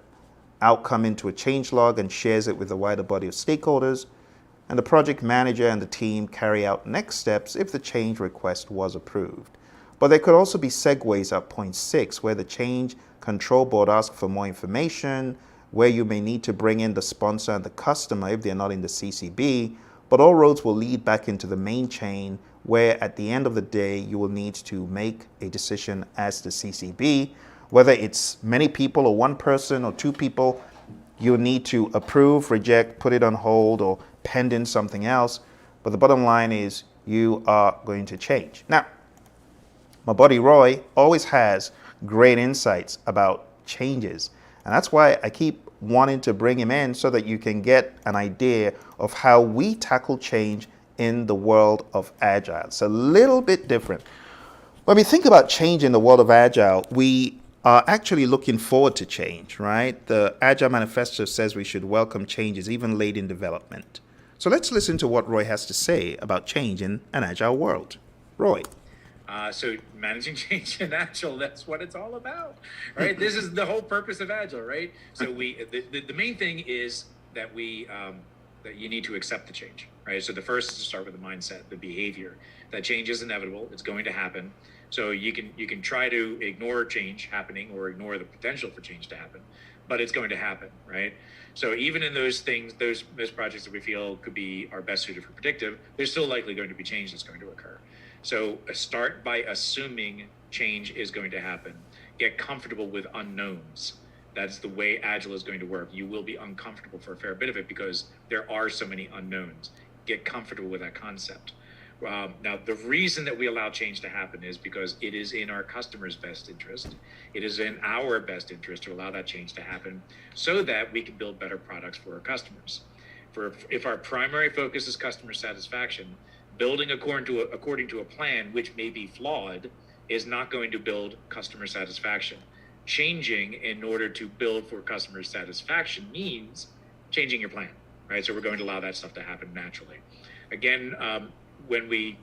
outcome into a change log and shares it with a wider body of stakeholders, and the project manager and the team carry out next steps if the change request was approved. But there could also be segues at point 6, where the change control board asks for more information, where you may need to bring in the sponsor and the customer if they're not in the CCB, but all roads will lead back into the main chain, where at the end of the day, you will need to make a decision as the CCB. Whether it's many people or one person or two people, you need to approve, reject, put it on hold, or pending something else. But the bottom line is you are going to change. Now, my buddy Roy always has great insights about changes. And that's why I keep wanting to bring him in so that you can get an idea of how we tackle change in the world of Agile. It's a little bit different. When we think about change in the world of Agile, we are actually looking forward to change, right? The Agile Manifesto says we should welcome changes even late in development. So let's listen to what Roy has to say about change in an Agile world. Roy. So managing change in Agile, that's what it's all about, right? This is the whole purpose of Agile, right? So the main thing is that that you need to accept the change, right? So the first is to start with the mindset, the behavior. That change is inevitable. It's going to happen. So you can try to ignore change happening or ignore the potential for change to happen, but it's going to happen, right? So even in those things, those projects that we feel could be our best suited for predictive, there's still likely going to be change that's going to occur. So start by assuming change is going to happen. Get comfortable with unknowns. That's the way Agile is going to work. You will be uncomfortable for a fair bit of it because there are so many unknowns. Get comfortable with that concept. Now, the reason that we allow change to happen is because it is in our customers' best interest. It is in our best interest to allow that change to happen so that we can build better products for our customers. If our primary focus is customer satisfaction, building according to a plan which may be flawed is not going to build customer satisfaction. Changing in order to build for customer satisfaction means changing your plan, right? So we're going to allow that stuff to happen naturally. Again, when we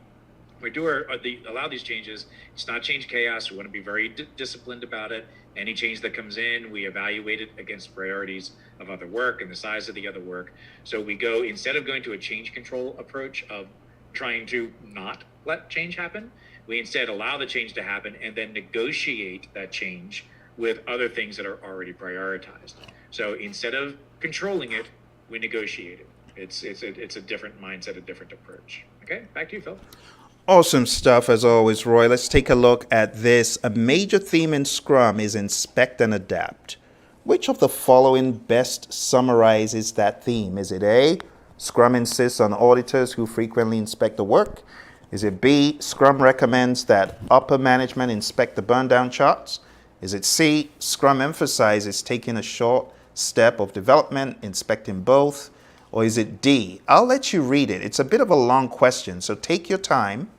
allow these changes, it's not change chaos. We want to be very disciplined about it. Any change that comes in, we evaluate it against priorities of other work and the size of the other work. So we go, instead of going to a change control approach of trying to not let change happen, we instead allow the change to happen and then negotiate that change with other things that are already prioritized. So instead of controlling it, we negotiate it. It's a different mindset, a different approach. Okay, back to you, Phil. Awesome stuff as always, Roy. Let's take a look at this. A major theme in Scrum is inspect and adapt. Which of the following best summarizes that theme? Is it A, Scrum insists on auditors who frequently inspect the work? Is it B, Scrum recommends that upper management inspect the burn down charts? Is it C, Scrum emphasizes taking a short step of development, inspecting both? Or is it D? I'll let you read it. It's a bit of a long question, so take your time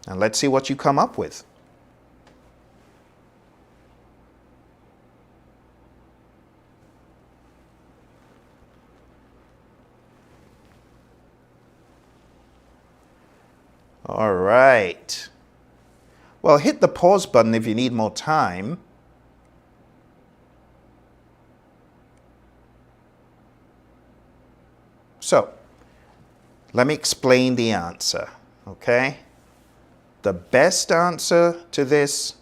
and let's see what you come up with. All right. Well, hit the pause button if you need more time. So, let me explain the answer, okay? The best answer to this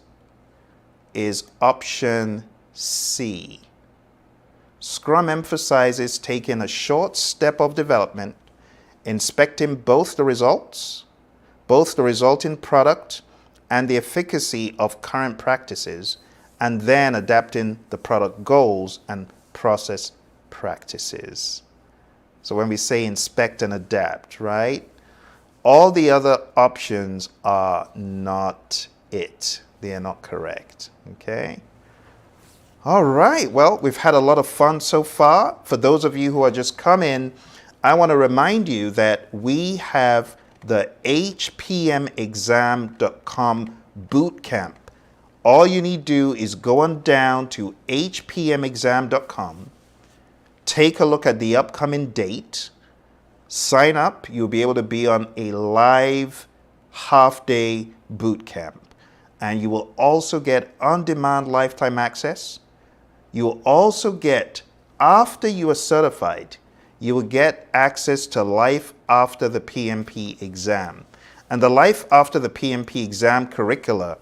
is option C. Scrum emphasizes taking a short step of development, inspecting both the resulting product and the efficacy of current practices, and then adapting the product goals and process practices. So when we say inspect and adapt, right? All the other options are not it. They are not correct, okay? All right, well, we've had a lot of fun so far. For those of you who are just coming, I want to remind you that we have the hpmexam.com bootcamp. All you need to do is go on down to hpmexam.com, take a look at the upcoming date, sign up. You'll be able to be on a live half-day boot camp. And you will also get on-demand lifetime access. You will also get, after you are certified, you will get access to Life After the PMP exam. And the Life After the PMP exam curricula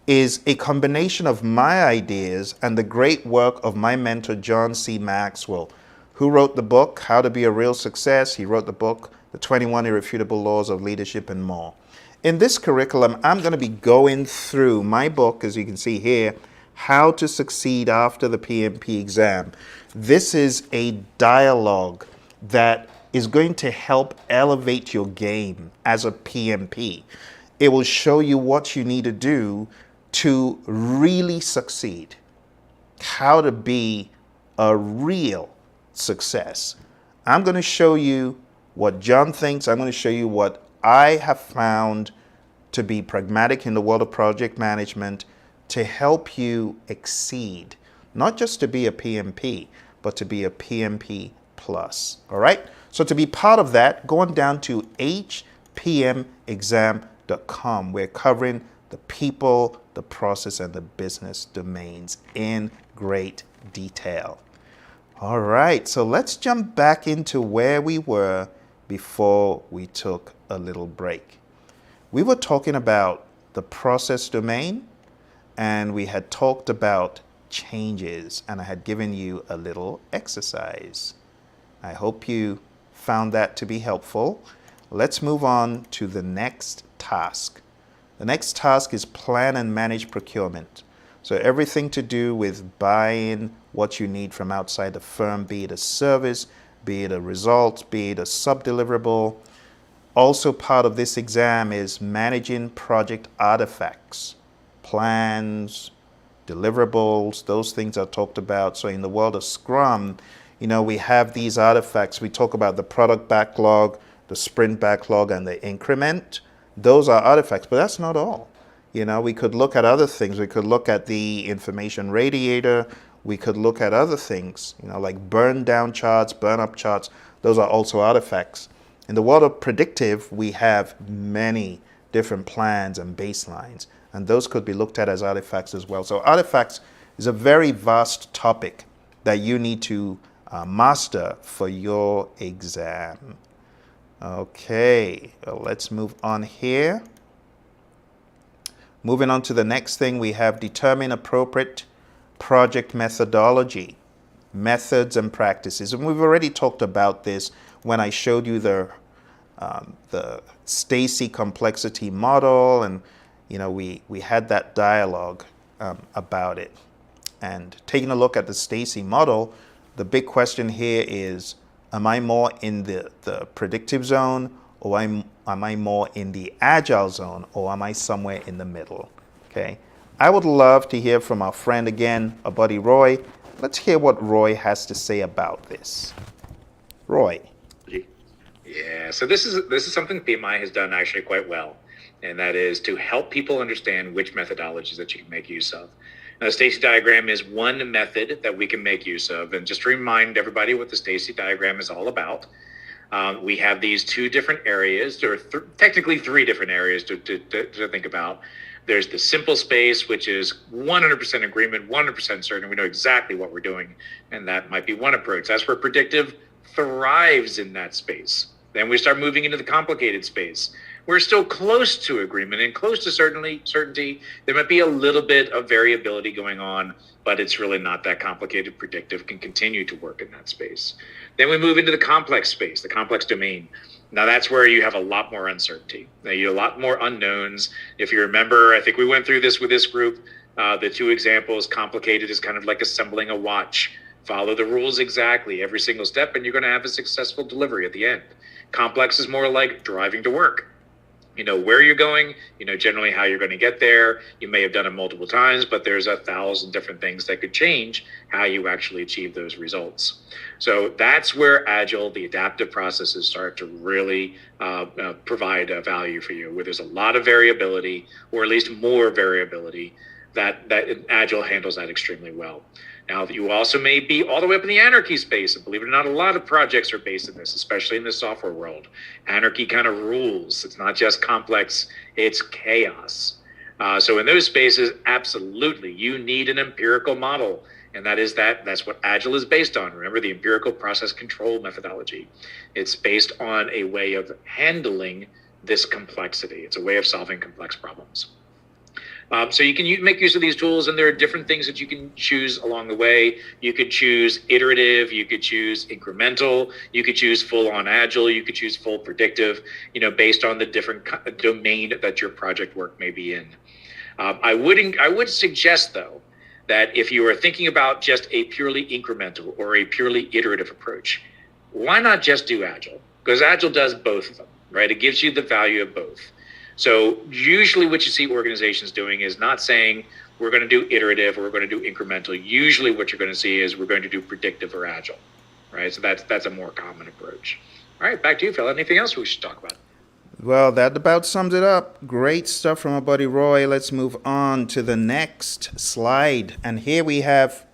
is a combination of my ideas and the great work of my mentor, John C. Maxwell, who wrote the book, How to Be a Real Success. He wrote the book, The 21 Irrefutable Laws of Leadership, and more. In this curriculum, I'm going to be going through my book, as you can see here, How to Succeed After the PMP Exam. This is a dialogue that is going to help elevate your game as a PMP. It will show you what you need to do to really succeed, how to be a real success. I'm going to show you what John thinks. I'm going to show you what I have found to be pragmatic in the world of project management to help you exceed, not just to be a PMP, but to be a PMP plus. All right? So to be part of that, go on down to hpmexam.com. We're covering the people, the process, and the business domains in great detail. All right, so let's jump back into where we were before we took a little break. We were talking about the process domain, and we had talked about changes, and I had given you a little exercise. I hope you found that to be helpful. Let's move on to the next task. The next task is plan and manage procurement. So everything to do with buying what you need from outside the firm, be it a service, be it a result, be it a sub-deliverable. Also part of this exam is managing project artifacts, plans, deliverables, those things are talked about. So in the world of Scrum, we have these artifacts. We talk about the product backlog, the sprint backlog, and the increment. Those are artifacts, but that's not all. We could look at other things. We could look at the information radiator. We could look at other things, like burn down charts, burn up charts. Those are also artifacts. In the world of predictive, we have many different plans and baselines, and those could be looked at as artifacts as well. So artifacts is a very vast topic that you need to master for your exam. Okay, well, let's move on here. Moving on to the next thing, we have determine appropriate project methodology, methods and practices. And we've already talked about this when I showed you the Stacy complexity model, and we had that dialogue about it. And taking a look at the Stacy model, the big question here is, am I more in the predictive zone, or am I more in the agile zone, or am I somewhere in the middle? Okay. I would love to hear from our friend again, our buddy Roy. Let's hear what Roy has to say about this. Roy. Yeah, so this is something PMI has done actually quite well, and that is to help people understand which methodologies that you can make use of. Now, the Stacy diagram is one method that we can make use of, and just to remind everybody what the Stacy diagram is all about, we have these two different areas, or technically three different areas to think about. There's the simple space, which is 100% agreement, 100% certain. We know exactly what we're doing, and that might be one approach. That's where predictive thrives in that space. Then we start moving into the complicated space. We're still close to agreement and close to certainty. There might be a little bit of variability going on, but it's really not that complicated. Predictive can continue to work in that space. Then we move into the complex space, the complex domain. Now that's where you have a lot more uncertainty. Now you have a lot more unknowns. If you remember, I think we went through this with this group. The two examples, complicated is kind of like assembling a watch. Follow the rules exactly every single step, and you're going to have a successful delivery at the end. Complex is more like driving to work. You know where you're going, generally how you're going to get there. You may have done it multiple times, but there's 1,000 different things that could change how you actually achieve those results. So that's where Agile, the adaptive processes, start to really provide value for you, where there's a lot of variability, or at least more variability, that Agile handles that extremely well. Now, you also may be all the way up in the anarchy space, and believe it or not, a lot of projects are based in this, especially in the software world. Anarchy kind of rules. It's not just complex, it's chaos. So in those spaces, absolutely, you need an empirical model, and that's what Agile is based on. Remember, the empirical process control methodology. It's based on a way of handling this complexity. It's a way of solving complex problems. So you can make use of these tools, and there are different things that you can choose along the way. You could choose iterative, you could choose incremental, you could choose full-on agile, you could choose full predictive, based on the different domain that your project work may be in. I would suggest, though, that if you are thinking about just a purely incremental or a purely iterative approach, why not just do agile? Because agile does both of them, right? It gives you the value of both. So usually what you see organizations doing is not saying we're going to do iterative or we're going to do incremental. Usually what you're going to see is we're going to do predictive or agile, right? So that's a more common approach. All right, back to you, Phil. Anything else we should talk about? Well, that about sums it up. Great stuff from our buddy Roy. Let's move on to the next slide. And here we have,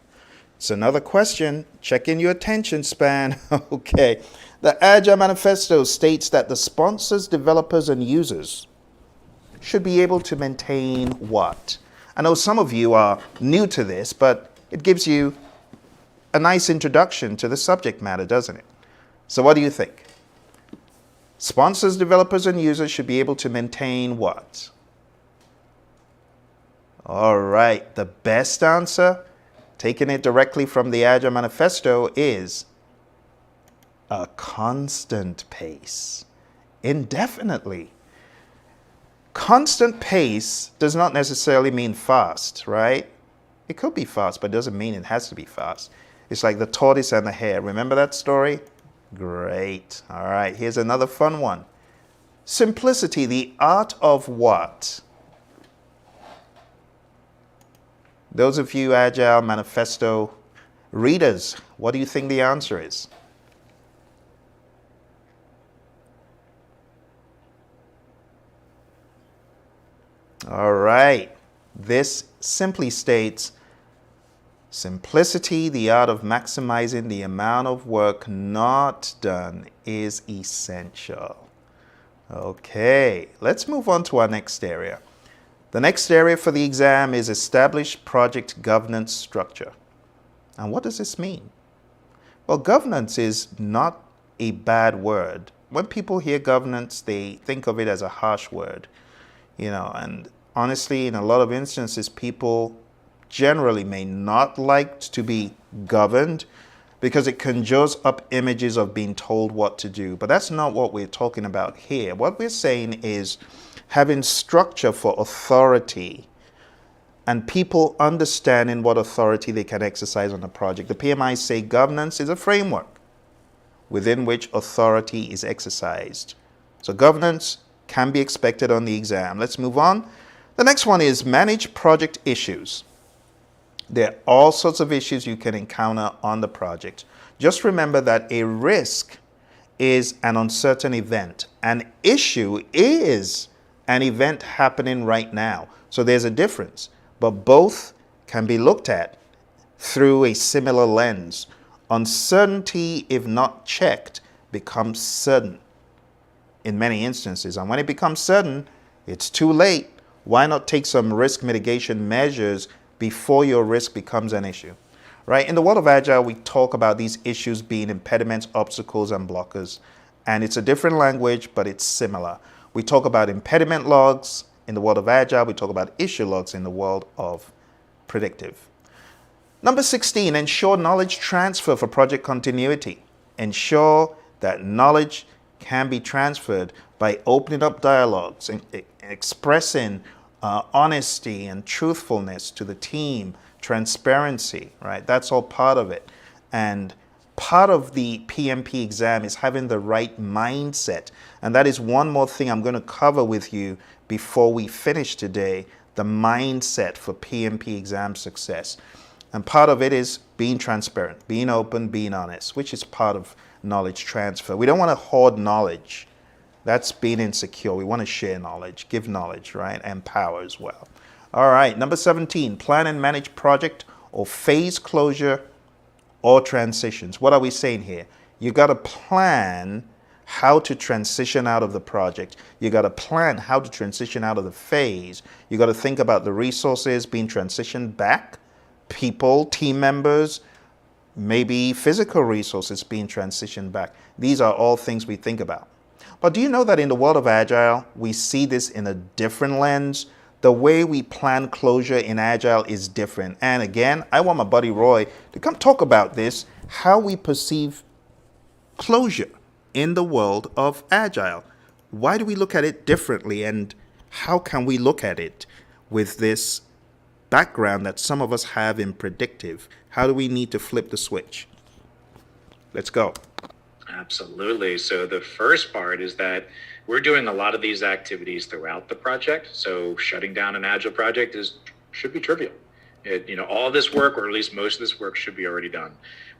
it's another question. Check in your attention span. Okay. The Agile Manifesto states that the sponsors, developers, and users should be able to maintain what? I know some of you are new to this, but it gives you a nice introduction to the subject matter, doesn't it? So what do you think? Sponsors, developers, and users should be able to maintain what? All right, the best answer, taking it directly from the Agile Manifesto, is a constant pace, indefinitely. Constant pace does not necessarily mean fast, right? It could be fast, but it doesn't mean it has to be fast. It's like the tortoise and the hare. Remember that story? Great. All right, here's another fun one. Simplicity, the art of what? Those of you Agile Manifesto readers, what do you think the answer is? All right. This simply states simplicity, the art of maximizing the amount of work not done, is essential. Okay, let's move on to our next area. The next area for the exam is establish project governance structure. And what does this mean? Well, governance is not a bad word. When people hear governance, they think of it as a harsh word, and honestly, in a lot of instances, people generally may not like to be governed because it conjures up images of being told what to do. But that's not what we're talking about here. What we're saying is having structure for authority and people understanding what authority they can exercise on a project. The PMI say governance is a framework within which authority is exercised. So governance can be expected on the exam. Let's move on. The next one is manage project issues. There are all sorts of issues you can encounter on the project. Just remember that a risk is an uncertain event. An issue is an event happening right now. So there's a difference, but both can be looked at through a similar lens. Uncertainty, if not checked, becomes certain in many instances. And when it becomes certain, it's too late. Why not take some risk mitigation measures before your risk becomes an issue? Right? In the world of Agile, we talk about these issues being impediments, obstacles, and blockers. And it's a different language, but it's similar. We talk about impediment logs in the world of Agile. We talk about issue logs in the world of predictive. Number 16, ensure knowledge transfer for project continuity. Ensure that knowledge can be transferred by opening up dialogues and expressing honesty and truthfulness to the team, transparency, right? That's all part of it. And part of the PMP exam is having the right mindset. And that is one more thing I'm going to cover with you before we finish today, the mindset for PMP exam success. And part of it is being transparent, being open, being honest, which is part of knowledge transfer. We don't want to hoard knowledge. That's being insecure. We want to share knowledge, give knowledge, right? And power as well. All right, number 17, plan and manage project or phase closure or transitions. What are we saying here? You got to plan how to transition out of the project. You got to plan how to transition out of the phase. You got to think about the resources being transitioned back, people, team members, maybe physical resources being transitioned back. These are all things we think about. But do you know that in the world of Agile, we see this in a different lens? The way we plan closure in Agile is different. And again, I want my buddy Roy to come talk about this, how we perceive closure in the world of Agile. Why do we look at it differently, and how can we look at it with this background that some of us have in predictive? How do we need to flip the switch? Let's go. Absolutely. So the first part is that we're doing a lot of these activities throughout the project. So shutting down an Agile project should be trivial. All this work, or at least most of this work, should be already done.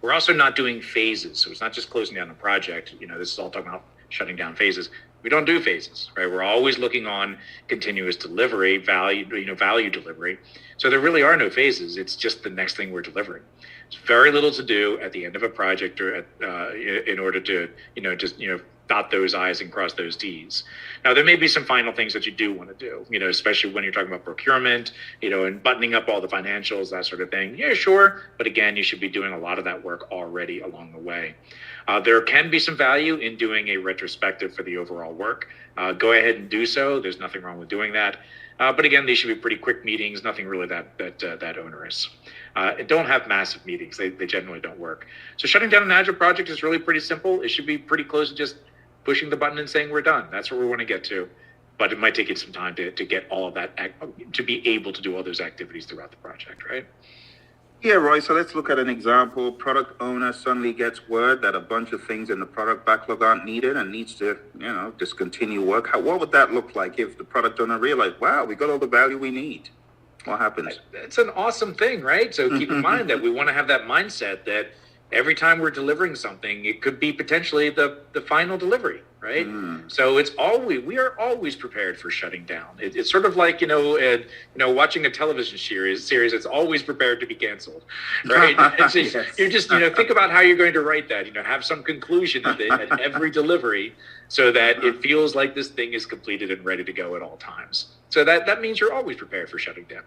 We're also not doing phases. So it's not just closing down a project. This is all talking about shutting down phases. We don't do phases, right? We're always looking on continuous delivery, value delivery. So there really are no phases. It's just the next thing we're delivering. There's very little to do at the end of a project or in order to, just dot those I's and cross those T's. Now, there may be some final things that you do want to do, especially when you're talking about procurement, and buttoning up all the financials, that sort of thing. Yeah, sure. But again, you should be doing a lot of that work already along the way. There can be some value in doing a retrospective for the overall work. Go ahead and do so. There's nothing wrong with doing that. But again, these should be pretty quick meetings, nothing really that onerous. Don't have massive meetings. They generally don't work. So shutting down an Agile project is really pretty simple. It should be pretty close to just pushing the button and saying we're done. That's where we want to get to. But it might take you some time to get all of that, to be able to do all those activities throughout the project, right? Yeah, Roy, so let's look at an example. Product owner suddenly gets word that a bunch of things in the product backlog aren't needed and needs to, discontinue work. What would that look like if the product owner realized, wow, we got all the value we need? What happens? It's an awesome thing, right? So keep in mind that we want to have that mindset that every time we're delivering something, it could be potentially the final delivery, right? So we are always prepared for shutting down. It's sort of like, watching a television series, it's always prepared to be canceled, right? So yes. You're just, think about how you're going to write that, have some conclusion at every delivery so that it feels like this thing is completed and ready to go at all times. So that means you're always prepared for shutting down.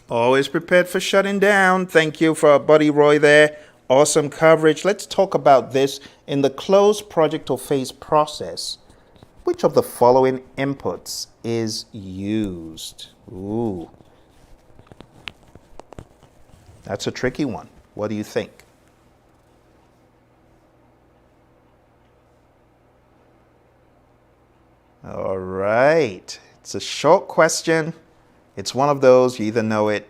Always prepared for shutting down. Thank you for our buddy Roy there. Awesome coverage. Let's talk about this. In the closed project or phase process, which of the following inputs is used? Ooh. That's a tricky one. What do you think? All right. It's a short question. It's one of those, you either know it.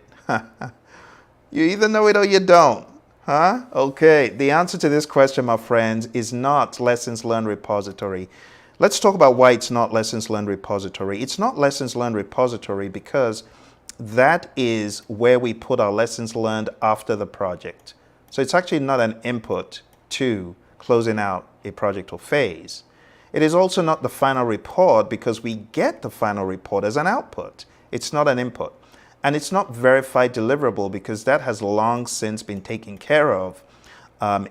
You either know it or you don't. Huh? Okay, the answer to this question, my friends, is not Lessons Learned Repository. Let's talk about why it's not Lessons Learned Repository. It's not Lessons Learned Repository because that is where we put our lessons learned after the project. So it's actually not an input to closing out a project or phase. It is also not the final report because we get the final report as an output. It's not an input. And it's not verified deliverable because that has long since been taken care of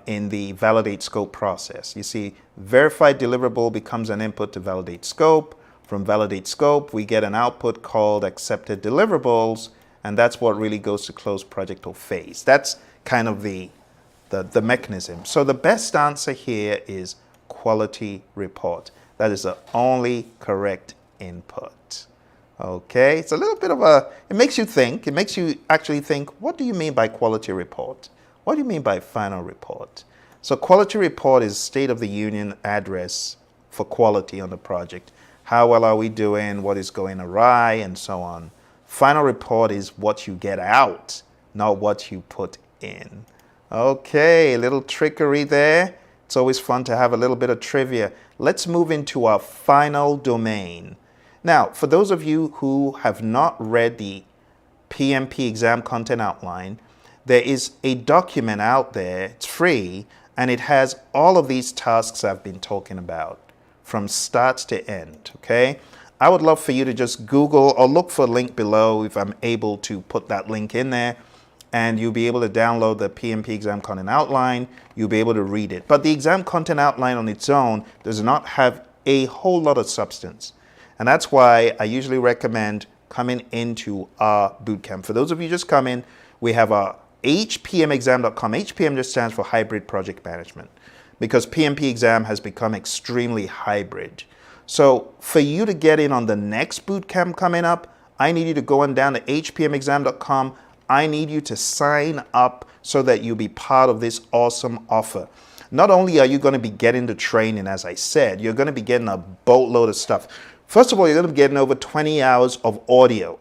in the validate scope process. You see, verified deliverable becomes an input to validate scope. From validate scope, we get an output called accepted deliverables, and that's what really goes to close project or phase. That's kind of the mechanism. So the best answer here is quality report. That is the only correct input. Okay, it's a little bit of it makes you think, it makes you actually think, what do you mean by quality report? What do you mean by final report? So quality report is state of the union address for quality on the project. How well are we doing? What is going awry? And so on. Final report is what you get out, not what you put in. Okay, a little trickery there. It's always fun to have a little bit of trivia. Let's move into our final domain. Now, for those of you who have not read the PMP exam content outline, there is a document out there, it's free, and it has all of these tasks I've been talking about from start to end, okay? I would love for you to just Google or look for a link below if I'm able to put that link in there, and you'll be able to download the PMP exam content outline. You'll be able to read it. But the exam content outline on its own does not have a whole lot of substance. And that's why I usually recommend coming into our bootcamp. For those of you just coming, we have our hpmexam.com. HPM just stands for Hybrid Project Management because PMP exam has become extremely hybrid. So for you to get in on the next bootcamp coming up, I need you to go on down to hpmexam.com. I need you to sign up so that you'll be part of this awesome offer. Not only are you going to be getting the training, as I said, you're going to be getting a boatload of stuff. First of all, you're going to be getting over 20 hours of audio,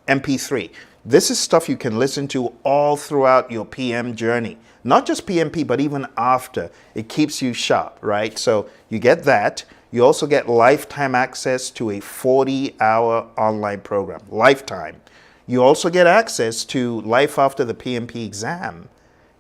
MP3. This is stuff you can listen to all throughout your PM journey. Not just PMP, but even after. It keeps you sharp, right? So you get that. You also get lifetime access to a 40-hour online program. Lifetime. You also get access to Life After the PMP exam.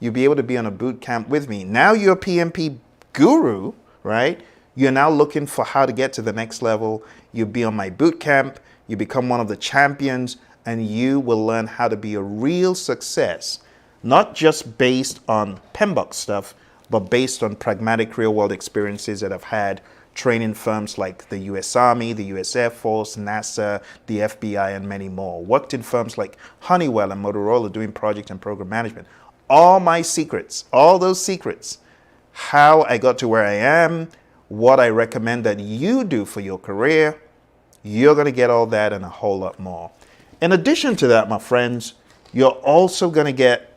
you'll be able to be on a boot camp with me. Now you're a PMP guru, right? You're now looking for how to get to the next level. You'll be on my boot camp. You become one of the champions, and you will learn how to be a real success, not just based on PMBOK stuff, but based on pragmatic real-world experiences that I've had training firms like the U.S. Army, the U.S. Air Force, NASA, the FBI, and many more. Worked in firms like Honeywell and Motorola doing project and program management. All my secrets, all those secrets, how I got to where I am, what I recommend that you do for your career, you're going to get all that and a whole lot more. In addition to that, my friends, you're also going to get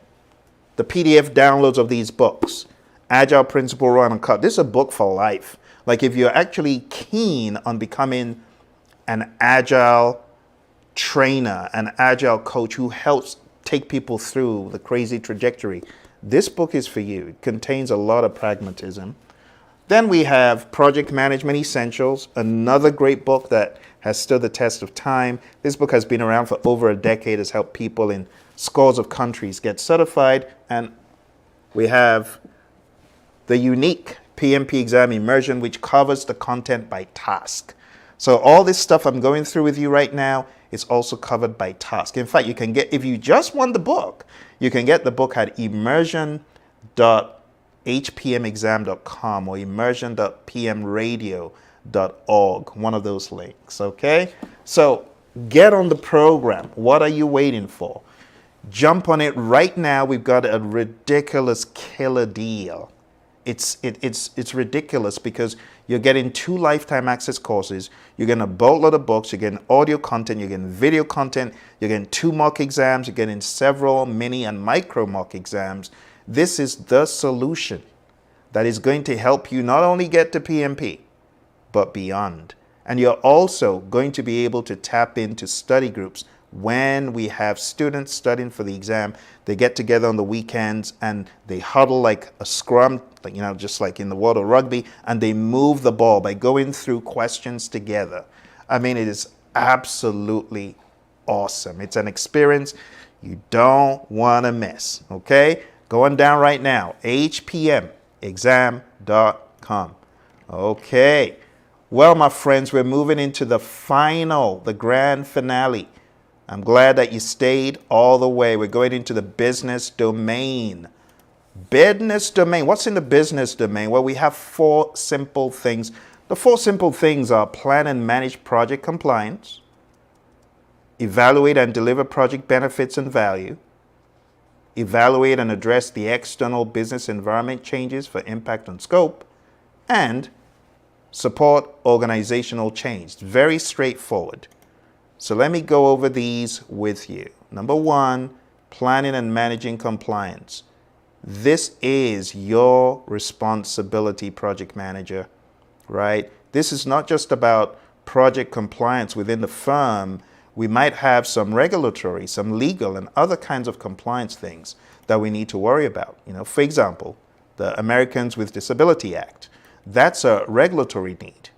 the PDF downloads of these books. Agile Principle Run and Cut. This is a book for life. Like if you're actually keen on becoming an agile trainer, an agile coach who helps take people through the crazy trajectory, this book is for you. It contains a lot of pragmatism. Then we have Project Management Essentials, another great book that has stood the test of time. This book has been around for over a decade, has helped people in scores of countries get certified. And we have the unique PMP exam immersion, which covers the content by task. So all this stuff I'm going through with you right now is also covered by task. In fact, you can get, if you just want the book, you can get the book at immersion.hpmexam.com or immersion.pmradio.org, one of those links, okay? So get on the program. What are you waiting for? Jump on it right now. We've got a ridiculous killer deal. It's ridiculous because you're getting 2 lifetime access courses, you're getting a boatload of books, you're getting audio content, you're getting video content, you're getting 2 mock exams, you're getting several mini and micro mock exams. This is the solution that is going to help you not only get to PMP, but beyond. And you're also going to be able to tap into study groups. When we have students studying for the exam, they get together on the weekends and they huddle like a scrum, like, you know, just like in the world of rugby, and they move the ball by going through questions together. I mean, it is absolutely awesome. It's an experience you don't want to miss, okay? Going down right now, hpmexam.com. Okay. Well, my friends, we're moving into the grand finale. I'm glad that you stayed all the way. We're going into the business domain. Business domain. What's in the business domain? Well, we have 4 simple things. The 4 simple things are plan and manage project compliance, evaluate and deliver project benefits and value, evaluate and address the external business environment changes for impact on scope, and support organizational change. It's very straightforward. So let me go over these with you. Number 1, planning and managing compliance. This is your responsibility, project manager, right? This is not just about project compliance within the firm. We might have some regulatory, some legal, and other kinds of compliance things that we need to worry about. You know, for example, the Americans with Disability Act. That's a regulatory need.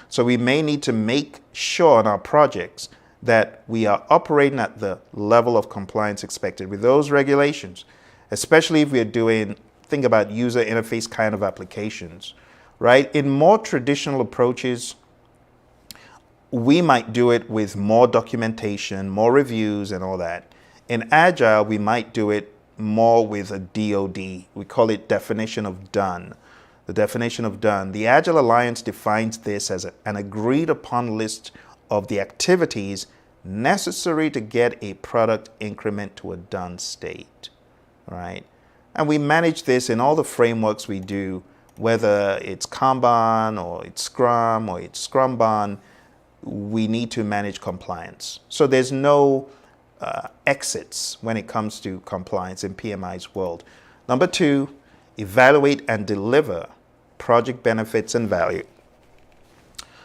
So we may need to make sure in our projects that we are operating at the level of compliance expected with those regulations, especially if we're doing, think about user interface kind of applications, right? In more traditional approaches, we might do it with more documentation, more reviews and all that. In Agile, we might do it more with a DOD. We call it definition of done. The definition of done. The Agile Alliance defines this as an agreed upon list of the activities necessary to get a product increment to a done state, right? And we manage this in all the frameworks we do, whether it's Kanban or it's Scrum or it's Scrumban, we need to manage compliance. So there's no exits when it comes to compliance in PMI's world. Number 2, evaluate and deliver project benefits and value.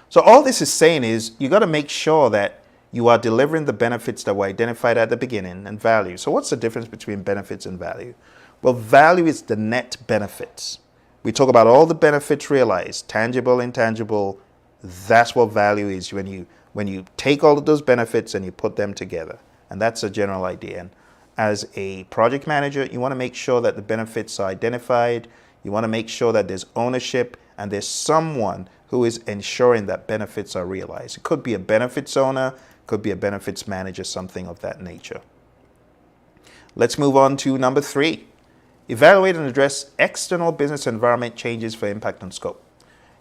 So all this is saying is you got to make sure that you are delivering the benefits that were identified at the beginning and value. So what's the difference between benefits and value? Well, value is the net benefits. We talk about all the benefits realized, tangible, intangible. That's what value is when you take all of those benefits and you put them together. And that's a general idea. as a project manager, you want to make sure that the benefits are identified. You want to make sure that there's ownership and there's someone who is ensuring that benefits are realized. It could be a benefits owner, could be a benefits manager, something of that nature. Let's move on to number 3. Evaluate and address external business environment changes for impact and scope.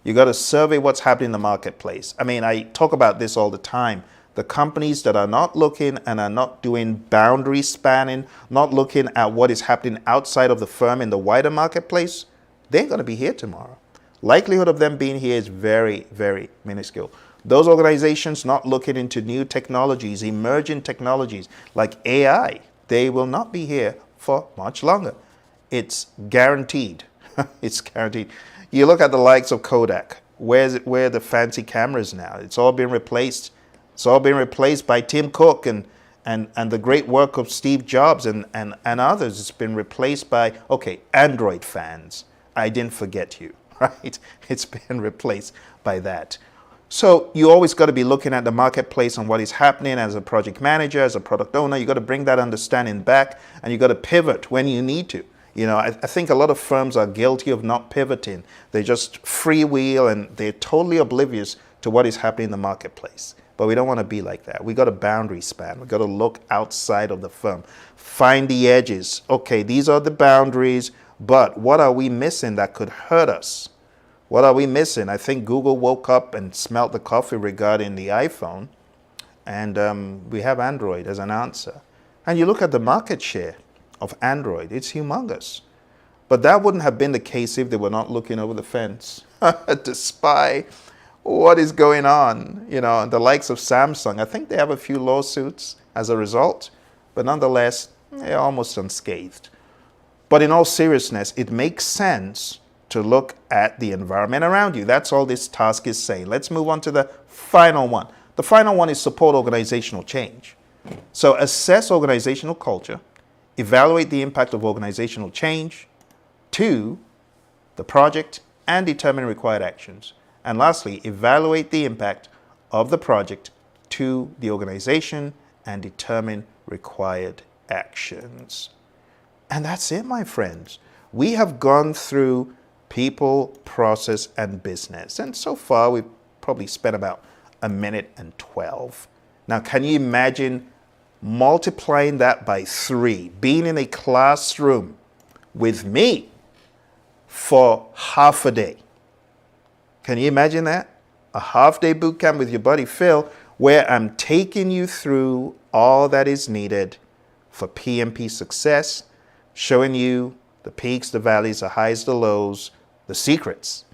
You got to survey what's happening in the marketplace. I mean, I talk about this all the time. The companies that are not looking and are not doing boundary spanning, not looking at what is happening outside of the firm in the wider marketplace, they're going to be here tomorrow. Likelihood of them being here is very, very minuscule. Those organizations not looking into new technologies, emerging technologies like AI, they will not be here for much longer. It's guaranteed. It's guaranteed. You look at the likes of Kodak. Where are the fancy cameras now? It's all been replaced. It's all been replaced by Tim Cook and the great work of Steve Jobs and others. It's been replaced by, okay, Android fans. I didn't forget you, right? It's been replaced by that. So you always got to be looking at the marketplace and what is happening as a project manager, as a product owner. You got to bring that understanding back and you got to pivot when you need to. You know, I think a lot of firms are guilty of not pivoting. They just freewheel and they're totally oblivious to what is happening in the marketplace. But we don't want to be like that. We got a boundary span. We got to look outside of the firm, find the edges. Okay, these are the boundaries, but what are we missing that could hurt us? What are we missing? I think Google woke up and smelt the coffee regarding the iPhone, and we have Android as an answer. And you look at the market share of Android, it's humongous. But that wouldn't have been the case if they were not looking over the fence to spy what is going on. You know, the likes of Samsung, I think they have a few lawsuits as a result, but nonetheless, they're almost unscathed. But in all seriousness, it makes sense to look at the environment around you. That's all this task is saying. Let's move on to the final one. The final one is support organizational change. So assess organizational culture, evaluate the impact of organizational change to the project and determine required actions. And lastly, evaluate the impact of the project to the organization and determine required actions. And that's it, my friends. We have gone through people, process, and business. And so far, we've probably spent about 1 minute and 12. Now, can you imagine multiplying that by 3, being in a classroom with me for half a day? Can you imagine that? A half-day boot camp with your buddy Phil, where I'm taking you through all that is needed for PMP success, showing you the peaks, the valleys, the highs, the lows, the secrets.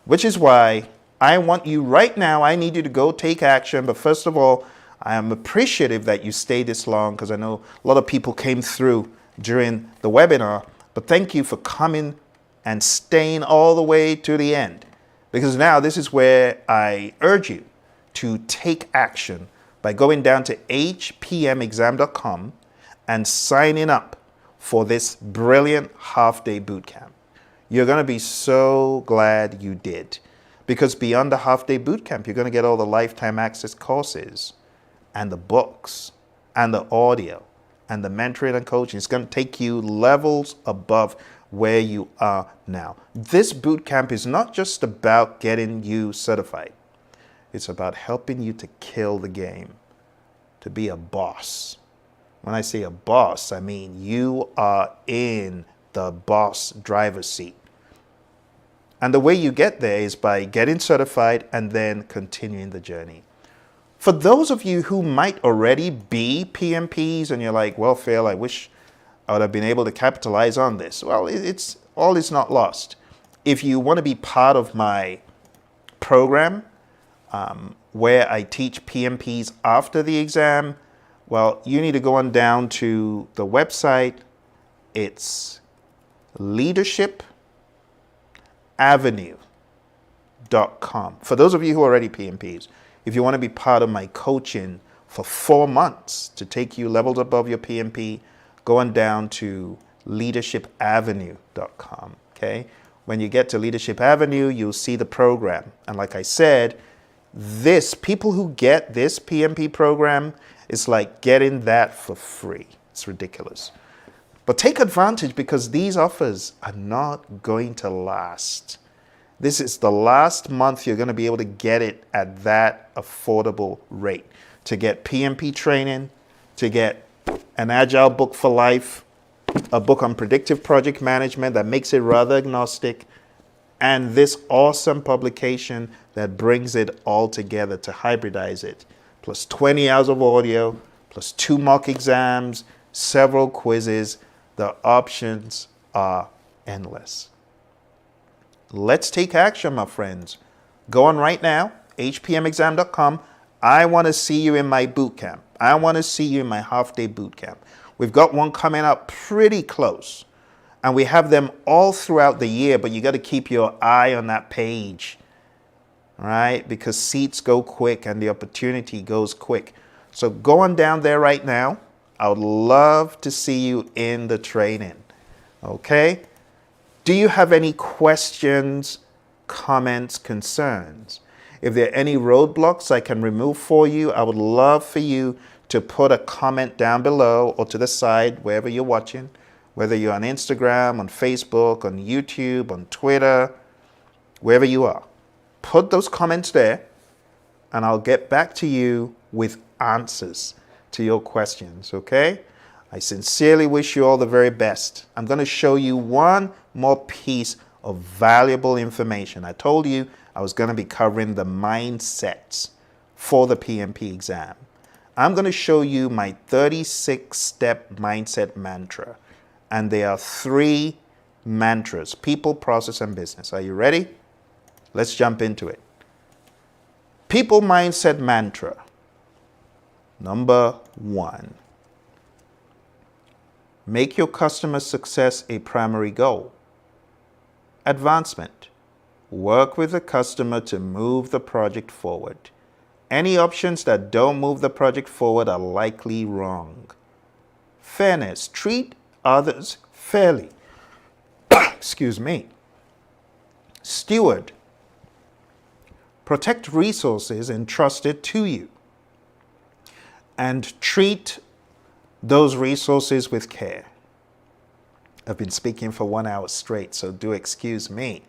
Which is why I want you right now, I need you to go take action. But first of all, I am appreciative that you stayed this long because I know a lot of people came through during the webinar. But thank you for coming and staying all the way to the end. Because now this is where I urge you to take action by going down to hpmexam.com and signing up for this brilliant half-day bootcamp. You're going to be so glad you did. Because beyond the half-day bootcamp, you're going to get all the lifetime access courses and the books and the audio and the mentoring and coaching. It's going to take you levels above where you are now. This bootcamp is not just about getting you certified. It's about helping you to kill the game, to be a boss. When I say a boss, I mean you are in the boss driver's seat. And the way you get there is by getting certified and then continuing the journey. For those of you who might already be PMPs and you're like, well, Phil, I wish I would have been able to capitalize on this. Well, it's all is not lost. If you want to be part of my program where I teach PMPs after the exam, well, you need to go on down to the website. It's leadershipavenue.com. For those of you who are already PMPs, if you want to be part of my coaching for 4 months to take you levels above your PMP, go on down to leadershipavenue.com, okay? When you get to Leadership Avenue, you'll see the program. And like I said, people who get this PMP program, it's like getting that for free. It's ridiculous. But take advantage because these offers are not going to last. This is the last month you're going to be able to get it at that affordable rate. To get PMP training, to get an Agile book for life, a book on predictive project management that makes it rather agnostic, and this awesome publication that brings it all together to hybridize it, plus 20 hours of audio, plus 2 mock exams, several quizzes. The options are endless. Let's take action, my friends. Go on right now, hpmexam.com. I want to see you in my boot camp. I want to see you in my half-day boot camp. We've got one coming up pretty close. And we have them all throughout the year, but you got to keep your eye on that page, right? Because seats go quick and the opportunity goes quick. So go on down there right now. I would love to see you in the training, okay? Do you have any questions, comments, concerns? If there are any roadblocks I can remove for you, I would love for you to put a comment down below or to the side, wherever you're watching, whether you're on Instagram, on Facebook, on YouTube, on Twitter, wherever you are. Put those comments there, and I'll get back to you with answers to your questions, okay? I sincerely wish you all the very best. I'm going to show you one more piece of valuable information. I told you I was going to be covering the mindsets for the PMP exam. I'm going to show you my 36-step mindset mantra. And there are 3 mantras: people, process, and business. Are you ready? Let's jump into it. People mindset mantra. Number 1. Make your customer success a primary goal. Advancement. Work with the customer to move the project forward. Any options that don't move the project forward are likely wrong. Fairness. Treat others fairly. Excuse me. Steward. Protect resources entrusted to you. And treat those resources with care. I've been speaking for 1 hour straight, so do excuse me.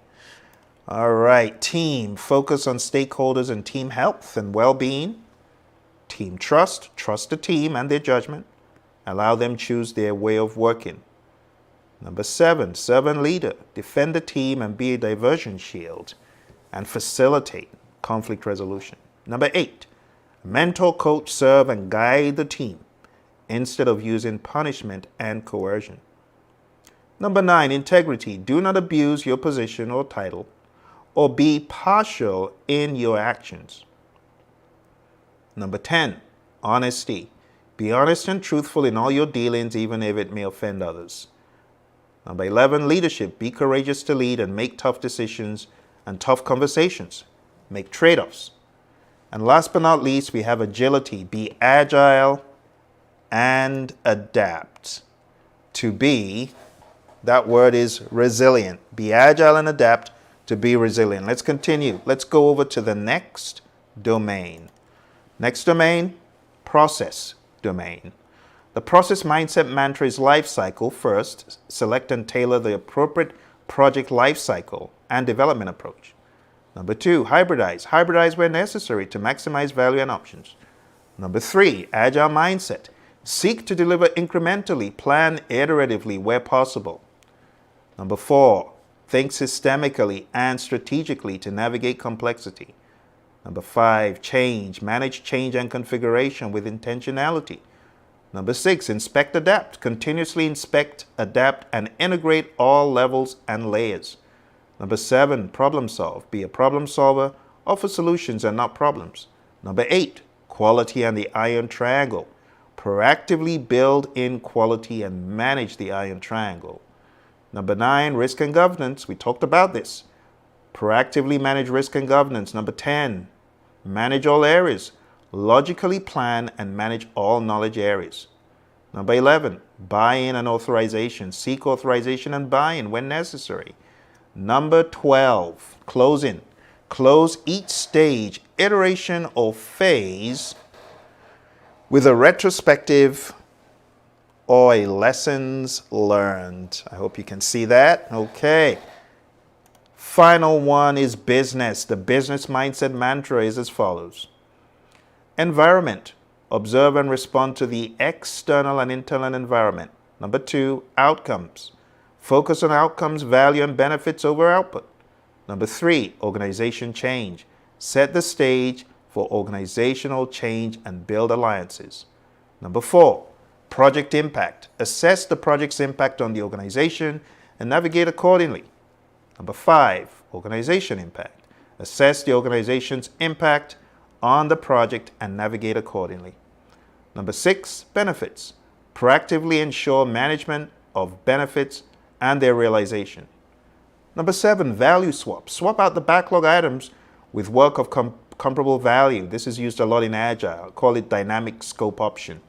All right, team. Focus on stakeholders and team health and well-being. Team trust. Trust the team and their judgment. Allow them choose their way of working. Number 7, servant leader. Defend the team and be a diversion shield and facilitate conflict resolution. Number 8, mentor, coach, serve, and guide the team instead of using punishment and coercion. Number 9, integrity. Do not abuse your position or title or be partial in your actions. Number 10, honesty. Be honest and truthful in all your dealings, even if it may offend others. Number 11, leadership. Be courageous to lead and make tough decisions and tough conversations. Make trade-offs. And last but not least, we have agility. Be agile and adapt. To be, that word is resilient. Be agile and adapt to be resilient. Let's continue. Let's go over to the next domain. Next domain, process domain. The process mindset mantra is life cycle. First, select and tailor the appropriate project life cycle and development approach. Number 2, hybridize. Hybridize where necessary to maximize value and options. Number 3, agile mindset. Seek to deliver incrementally, plan iteratively where possible. Number 4, think systemically and strategically to navigate complexity. Number 5, change. Manage change and configuration with intentionality. Number 6, inspect, adapt. Continuously inspect, adapt, and integrate all levels and layers. Number 7, problem solve. Be a problem solver. Offer solutions and not problems. Number 8, quality and the iron triangle. Proactively build in quality and manage the iron triangle. Number 9, risk and governance. We talked about this. Proactively manage risk and governance. Number 10, manage all areas. Logically plan and manage all knowledge areas. Number 11, buy-in and authorization. Seek authorization and buy-in when necessary. Number 12, closing. Close each stage, iteration, or phase with a retrospective Oi, lessons learned. I hope you can see that. Okay. Final one is business. The business mindset mantra is as follows. Environment. Observe and respond to the external and internal environment. Number 2, outcomes. Focus on outcomes, value, and benefits over output. Number 3, organization change. Set the stage for organizational change and build alliances. Number 4, project impact. Assess the project's impact on the organization and navigate accordingly. Number 5, organization impact. Assess the organization's impact on the project and navigate accordingly. Number 6, benefits. Proactively ensure management of benefits and their realization. Number 7, value swap. Swap out the backlog items with work of comparable value. This is used a lot in Agile. Call it dynamic scope option.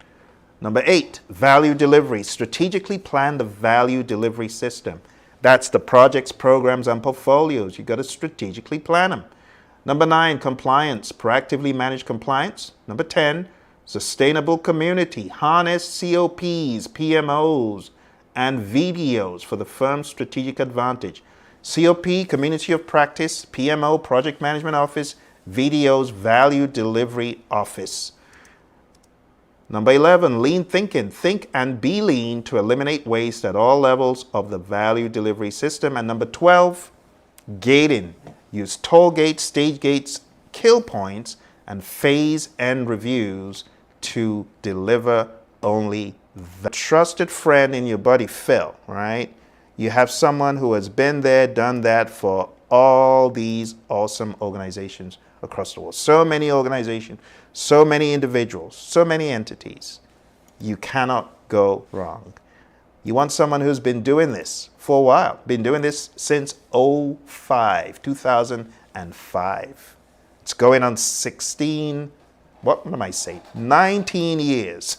Number 8, value delivery. Strategically plan the value delivery system. That's the projects, programs, and portfolios. You got to strategically plan them. Number 9, compliance. Proactively manage compliance. Number 10, sustainable community. Harness COPs, PMOs, and VDOs for the firm's strategic advantage. COP, Community of Practice. PMO, Project Management Office. VDOs, Value Delivery Office. Number 11, lean thinking. Think and be lean to eliminate waste at all levels of the value delivery system. And number 12, gating. Use toll gates, stage gates, kill points, and phase end reviews to deliver only the trusted friend in your buddy Phil, right? You have someone who has been there, done that for all these awesome organizations across the world. So many organizations, so many individuals, so many entities. You cannot go wrong. You want someone who's been doing this for a while, been doing this since 2005. It's going on 19 years.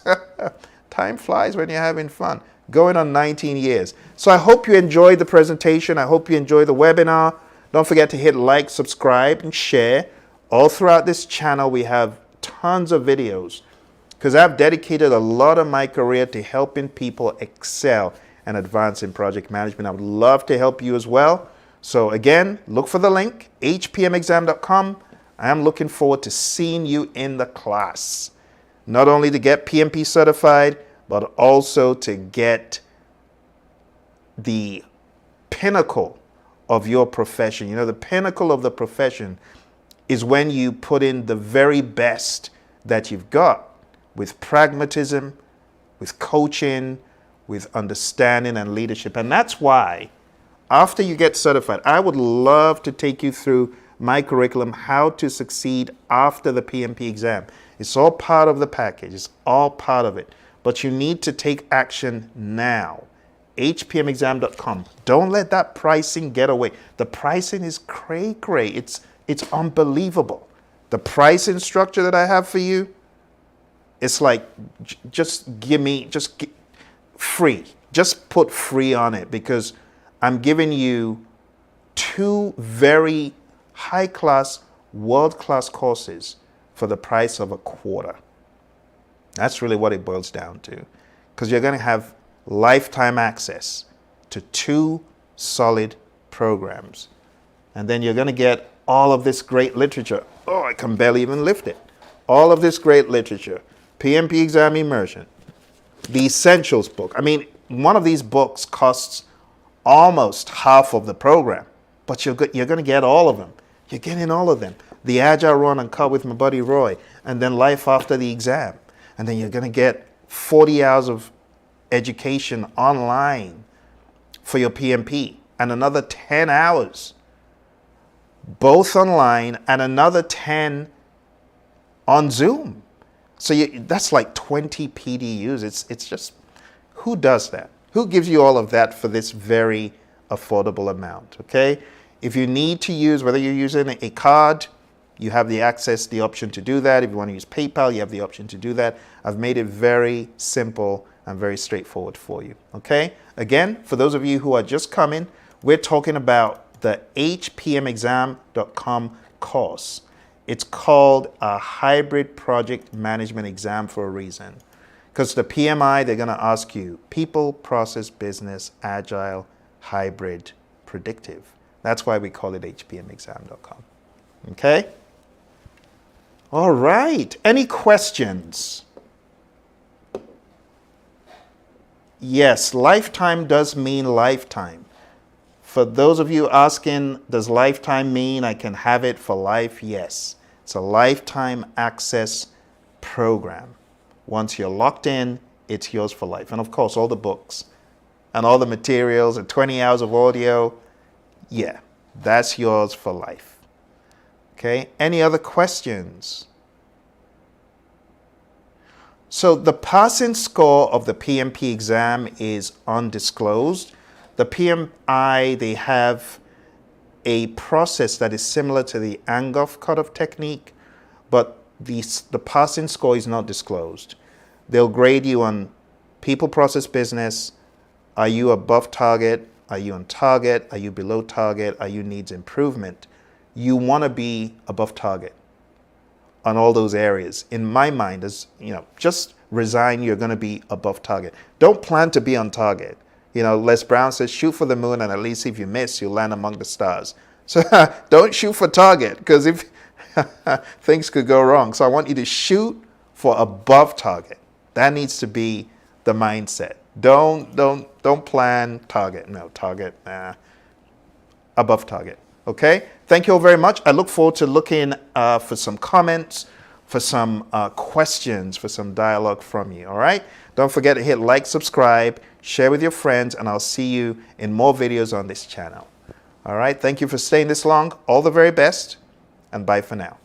Time flies when you're having fun. Going on 19 years. So I hope you enjoyed the presentation. I hope you enjoyed the webinar. Don't forget to hit like, subscribe, and share. All throughout this channel, we have tons of videos because I've dedicated a lot of my career to helping people excel and advance in project management. I would love to help you as well. So again, look for the link, hpmexam.com. I am looking forward to seeing you in the class. Not only to get PMP certified, but also to get the pinnacle of your profession. You know, the pinnacle of the profession is when you put in the very best that you've got with pragmatism, with coaching, with understanding and leadership. And that's why after you get certified, I would love to take you through my curriculum, how to succeed after the PMP exam. It's all part of the package. It's all part of it. But you need to take action now. hpmexam.com. Don't let that pricing get away. The pricing is cray-cray. It's unbelievable. The pricing structure that I have for you, it's like, free. Just put free on it because I'm giving you 2 very high-class, world-class courses for the price of a quarter. That's really what it boils down to, because you're going to have lifetime access to 2 solid programs. And then you're going to get all of this great literature. Oh, I can barely even lift it. All of this great literature. PMP Exam Immersion. The Essentials book. I mean, one of these books costs almost half of the program, but you're going to get all of them. You're getting all of them. The Agile Run and Cut with my buddy Roy, and then Life After the Exam. And then you're going to get 40 hours of education online for your PMP and another 10 hours, both online, and another 10 on Zoom. So that's like 20 PDUs. It's just, who does that? Who gives you all of that for this very affordable amount, okay? If you need to use, whether you're using a card, you have the access, the option to do that. If you want to use PayPal, you have the option to do that. I've made it very simple and very straightforward for you, okay? Again, for those of you who are just coming, we're talking about the hpmexam.com course. It's called a hybrid project management exam for a reason. Because the PMI, they're going to ask you people, process, business, agile, hybrid, predictive. That's why we call it hpmexam.com. Okay? All right. Any questions? Yes, lifetime does mean lifetime. For those of you asking, does lifetime mean I can have it for life? Yes. It's a lifetime access program. Once you're locked in, it's yours for life. And of course, all the books and all the materials and 20 hours of audio, yeah, that's yours for life. Okay, any other questions? So the passing score of the PMP exam is undisclosed. The PMI, they have a process that is similar to the Angoff cutoff technique, but the passing score is not disclosed. They'll grade you on people, process, business. Are you above target? Are you on target? Are you below target? Are you needs improvement? You want to be above target on all those areas. In my mind, as you know, just resign, you're going to be above target. Don't plan to be on target. You know, Les Brown says, shoot for the moon, and at least if you miss, you'll land among the stars. So don't shoot for target, because if things could go wrong. So I want you to shoot for above target. That needs to be the mindset. Don't plan target. No, target, above target. Okay? Thank you all very much. I look forward to looking for some comments, for some questions, for some dialogue from you. All right? Don't forget to hit like, subscribe, share with your friends, and I'll see you in more videos on this channel. All right? Thank you for staying this long. All the very best, and bye for now.